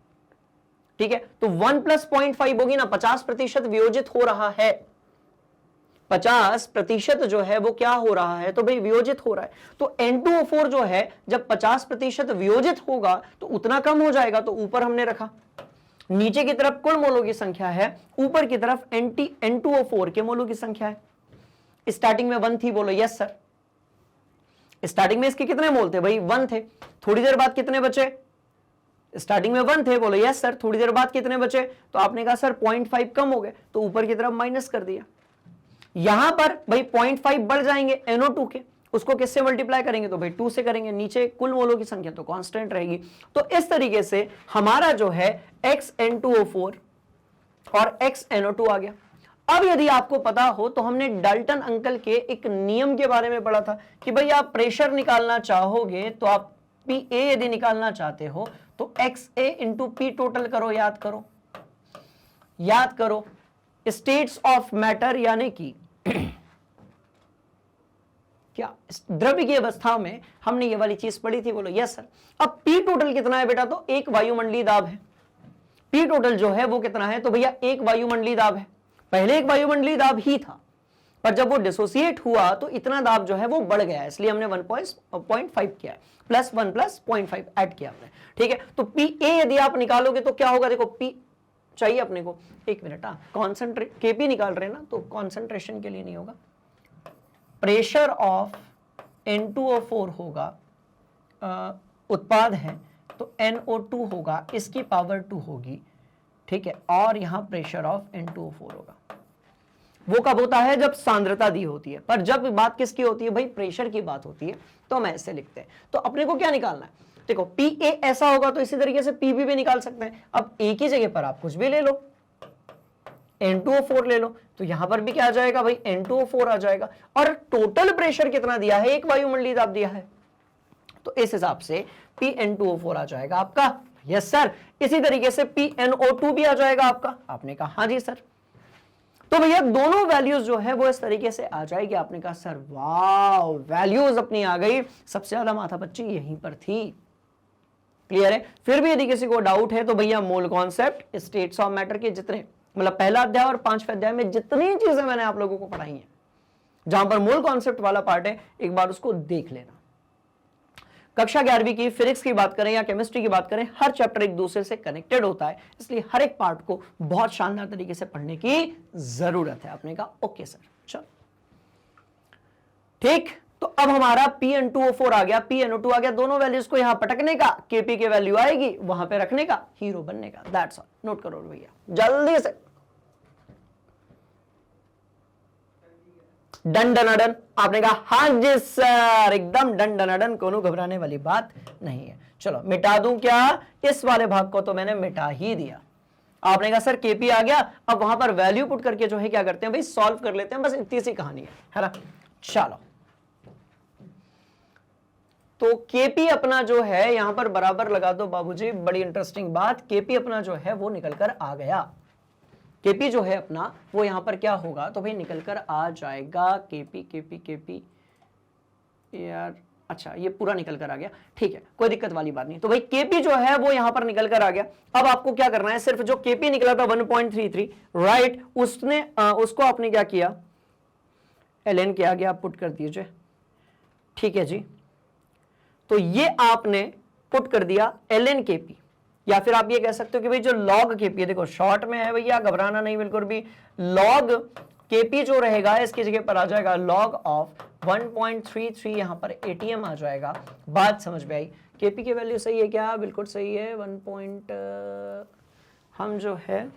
ठीक है, तो 1 + 0.5 होगी ना, 50% वियोजित हो रहा है, 50% जो है वो क्या हो रहा है, तो भाई वियोजित हो रहा है। तो N2O4 जो है जब 50% वियोजित होगा तो उतना कम हो जाएगा, तो ऊपर हमने रखा, नीचे की तरफ कुल मोलों की संख्या है, ऊपर की तरफ N2O4 के मोलों की संख्या है। स्टार्टिंग में 1 थी, बोलो यस सर, स्टार्टिंग में इसके कितने मोल थे भाई, 1 थे, थोड़ी देर बाद कितने बचे, स्टार्टिंग में 1 थे, बोलो यस सर, थोड़ी देर बाद कितने बचे, तो आपने कहा सर 0.5 कम हो गए, तो ऊपर की तरफ माइनस कर दिया। यहां पर भाई 0.5 बढ़ जाएंगे NO2 के, उसको किससे मल्टीप्लाई करेंगे, तो भाई 2 से करेंगे, नीचे कुल मोलों की संख्या तो कांस्टेंट रहेगी। तो इस तरीके से हमारा जो है XN2O4 और XNO2 आ गया। अब यदि आपको पता हो तो हमने डाल्टन अंकल के एक नियम के बारे में पढ़ा था कि भाई आप प्रेशर निकालना चाहोगे तो आप PA यदि निकालना चाहते हो तो XA इंटू P टोटल करो, याद करो, याद करो, स्टेट्स ऑफ मैटर यानी कि क्या द्रव्य की अवस्था में हमने ये वाली चीज पढ़ी थी, बोलो यस सर। अब P टोटल कितना है बेटा, तो एक वायुमंडलीय दाब है, P टोटल जो है वो कितना है, तो भैया एक वायुमंडलीय दाब है। पहले एक वायुमंडलीय दाब ही था, पर जब वो डिसोसिएट हुआ तो इतना दाब जो है वो बढ़ गया, इसलिए हमने 1.5 किया है, +1 + 0.5 ऐड किया हमने, ठीक है। तो PA यदि आप निकालोगे तो क्या होगा, देखो P चाहिए अपने को, एक मिनट, कॉन्सेंट्रेट KP निकाल रहे हैं ना, तो कॉन्सेंट्रेशन के लिए नहीं होगा, प्रेशर ऑफ N2O4 होगा, उत्पाद है तो NO2 होगा, इसकी पावर 2 होगी, ठीक है, और यहां प्रेशर ऑफ N2O4 होगा। वो कब होता है, जब सांद्रता दी होती है, पर जब बात किसकी होती है भाई, प्रेशर की बात होती है, तो हम ऐसे लिखते हैं। तो अपने को क्या निकालना है, देखो PA ऐसा होगा तो इसी तरीके से PB भी निकाल सकते हैं। अब एक ही जगह पर आप कुछ भी ले लो, N2O4 ले लो, तो यहां पर भी क्या आ जाएगा भाई, N2O4 आ जाएगा। और टोटल प्रेशर कितना दिया है, एक वायुमंडलीय दाब दिया है, तो इस हिसाब से PN2O4 आ जाएगा आपका, यस सर। इसी तरीके से PNO2 भी आ जाएगा आपका, आपने कहा हाँ जी सर। तो भैया दोनों वैल्यूज जो है वो इस तरीके से आ जाएगी। आपने कहा सर वाह, वैल्यूज अपनी आ गई। सबसे ज्यादा माथापच्ची यहीं पर थी, क्लियर है? फिर भी यदि किसी को डाउट है तो भैया mole concept, states of matter के जितने, मतलब पहला अध्याय और 5वें अध्याय में जितनी चीजें मैंने आप लोगों को पढ़ाई हैं, जहां पर मोल कॉन्सेप्ट वाला पार्ट है, एक बार उसको देख लेना। कक्षा 11वीं की फिजिक्स की बात करें या केमिस्ट्री की बात करें, हर चैप्टर एक दूसरे से कनेक्टेड होता है, इसलिए हर एक पार्ट को बहुत शानदार तरीके से पढ़ने की जरूरत है। आपने कहा ओके सर, चलो ठीक। तो अब हमारा PN2O4 आ गया, PNO2 आ गया, दोनों वैल्यूज को यहां पटकने का, KP की वैल्यू आएगी, वहां पे रखने का, हीरो बनने का, दैट्स ऑल। नोट करो भैया जल्दी से, डन डनाडन। आपने कहा हाँ जी सर, एकदम डन डनाडन, कोनो घबराने वाली बात नहीं है। चलो मिटा दूं क्या? इस वाले भाग को तो मैंने मिटा ही दिया। आपने कहा सर KP आ गया, अब वहां पर वैल्यू पुट करके जो है क्या करते हैं भाई, सॉल्व कर लेते हैं, बस इतनी सी कहानी है ना। चलो तो KP अपना जो है यहां पर बराबर लगा दो बाबूजी, बड़ी इंटरेस्टिंग बात, KP अपना जो है वो निकल कर आ गया। KP जो है अपना वो यहां पर क्या होगा, तो भाई निकल कर आ जाएगा KP यार, अच्छा ये पूरा निकल कर आ गया, ठीक है, कोई दिक्कत वाली बात नहीं। तो भाई KP जो है वो यहां पर निकल कर आ गया। अब आपको क्या करना है, सिर्फ जो KP निकला था 1.33, राइट, उसको आपने क्या किया, ln के आगे आप पुट कर दीजिए, ठीक है जी। तो ये आपने पुट कर दिया ln KP, या फिर आप ये कह सकते हो कि भाई जो log KP है, देखो शॉर्ट में है भैया, घबराना नहीं बिल्कुल भी, log KP जो रहेगा इसकी जगह पर आ जाएगा log ऑफ 1.33, यहां पर ATM आ जाएगा। बात समझ में आई? KP की वैल्यू सही है क्या? बिल्कुल सही है। हम जो है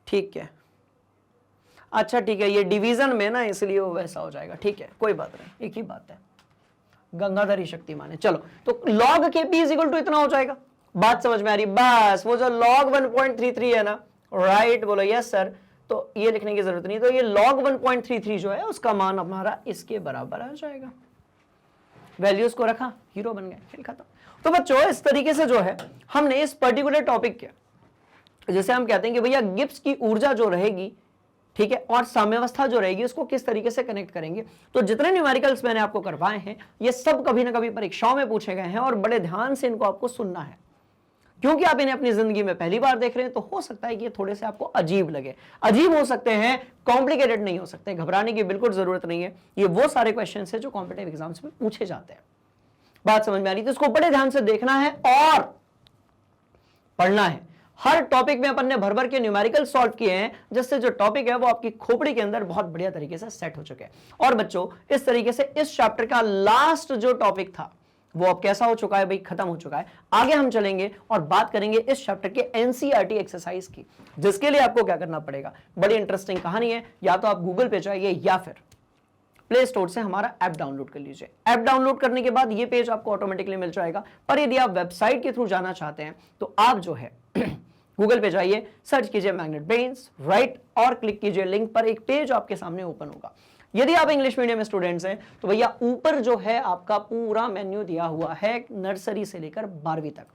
ठीक है, अच्छा ठीक है, ये डिवीजन में ना इसलिए वो वैसा हो जाएगा, ठीक है, कोई बात नहीं, एक ही बात है, गंगाधरी शक्तिमान है। चलो तो log KP is equal to इतना हो जाएगा। बात समझ में आ रही? बस वो जो log 1.33 है ना, राइट, बोलो यस सर, तो ये लिखने की जरूरत नहीं, तो ये log 1.33 जो है उसका मान हमारा इसके बराबर आ जाएगा। वैल्यूज को रखा, हीरो बन गए, खेल खत्म। तो बच्चों इस तरीके से जो है हमने इस पर्टिकुलर टॉपिक के, जैसे हम कहते हैं कि भैया गिब्स की ऊर्जा जो रहेगी, ठीक है, और साम्यावस्था जो रहेगी उसको किस तरीके से कनेक्ट करेंगे। तो जितने न्यूमेरिकल्स मैंने आपको करवाए हैं ये सब कभी ना कभी परीक्षाओं में पूछे गए हैं, और बड़े ध्यान से इनको आपको सुनना है, क्योंकि आप इन्हें अपनी जिंदगी में पहली बार देख रहे हैं, तो हो सकता है कि ये थोड़े से आपको अजीब लगे, अजीब हो सकते हैं, कॉम्प्लिकेटेड नहीं हो सकते। घबराने की बिल्कुल जरूरत नहीं है, ये वो सारे क्वेश्चन है जो कॉम्पिटिटिव एग्जाम्स में पूछे जाते हैं। बात समझ में आ रही? तो इसको बड़े ध्यान से देखना है और पढ़ना है। हर टॉपिक में अपन ने भर भर के न्यूमेरिकल सॉल्व किए हैं, जिससे जो टॉपिक है वो आपकी खोपड़ी के अंदर बहुत बढ़िया तरीके से सेट हो चुके हैं। और बच्चों इस तरीके से इस चैप्टर का लास्ट जो टॉपिक था वो अब कैसा हो चुका है भाई, खत्म हो चुका है। आगे हम चलेंगे और बात करेंगे इस चैप्टर के एनसीईआरटी एक्सरसाइज की, जिसके लिए आपको क्या करना पड़ेगा, बड़ी इंटरेस्टिंग कहानी है। या तो आप गूगल पे जाइए या फिर प्ले स्टोर से हमारा ऐप डाउनलोड कर लीजिए। ऐप डाउनलोड करने के बाद ये पेज आपको ऑटोमेटिकली मिल जाएगा, पर यदि आप वेबसाइट के थ्रू जाना चाहते हैं तो आप जो है गूगल पे जाइए, सर्च कीजिए मैग्नेट ब्रेन्स, राइट, और क्लिक कीजिए लिंक पर, एक पेज आपके सामने ओपन होगा। यदि आप इंग्लिश मीडियम स्टूडेंट्स हैं तो भैया ऊपर जो है आपका पूरा मेन्यू दिया हुआ है, नर्सरी से लेकर 12वीं तक।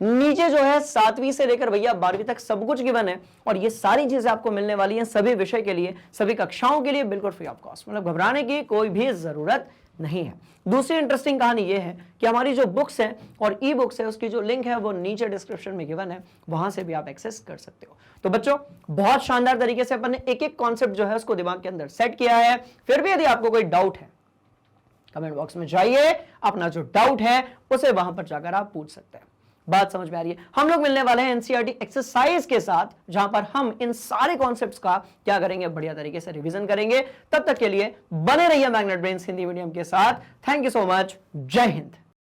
नीचे जो है 7वीं से लेकर भैया 12वीं तक सब कुछ गिवन है, और ये सारी चीजें आपको मिलने वाली हैं सभी विषय के लिए, सभी कक्षाओं के लिए, बिल्कुल फ्री ऑफ कॉस्ट, मतलब घबराने की कोई भी जरूरत नहीं है। दूसरी इंटरेस्टिंग कहानी यह है कि हमारी जो बुक्स है और ई बुक्स है उसकी जो लिंक है वो नीचे डिस्क्रिप्शन में गिवन है, वहां से भी आप एक्सेस कर सकते हो। तो बच्चों बहुत शानदार तरीके से अपन ने एक एक कॉन्सेप्ट जो है उसको दिमाग के अंदर सेट किया है। फिर भी यदि आपको कोई डाउट है, कमेंट बॉक्स में जाइए, अपना जो डाउट है उसे वहां पर जाकर आप पूछ सकते हैं। बात समझ में आ रही है? हम लोग मिलने वाले हैं एनसीईआरटी एक्सरसाइज के साथ, जहां पर हम इन सारे कॉन्सेप्ट्स का क्या करेंगे, बढ़िया तरीके से रिवीजन करेंगे। तब तक के लिए बने रहिए मैग्नेट ब्रेन्स हिंदी मीडियम के साथ। थैंक यू सो मच, जय हिंद।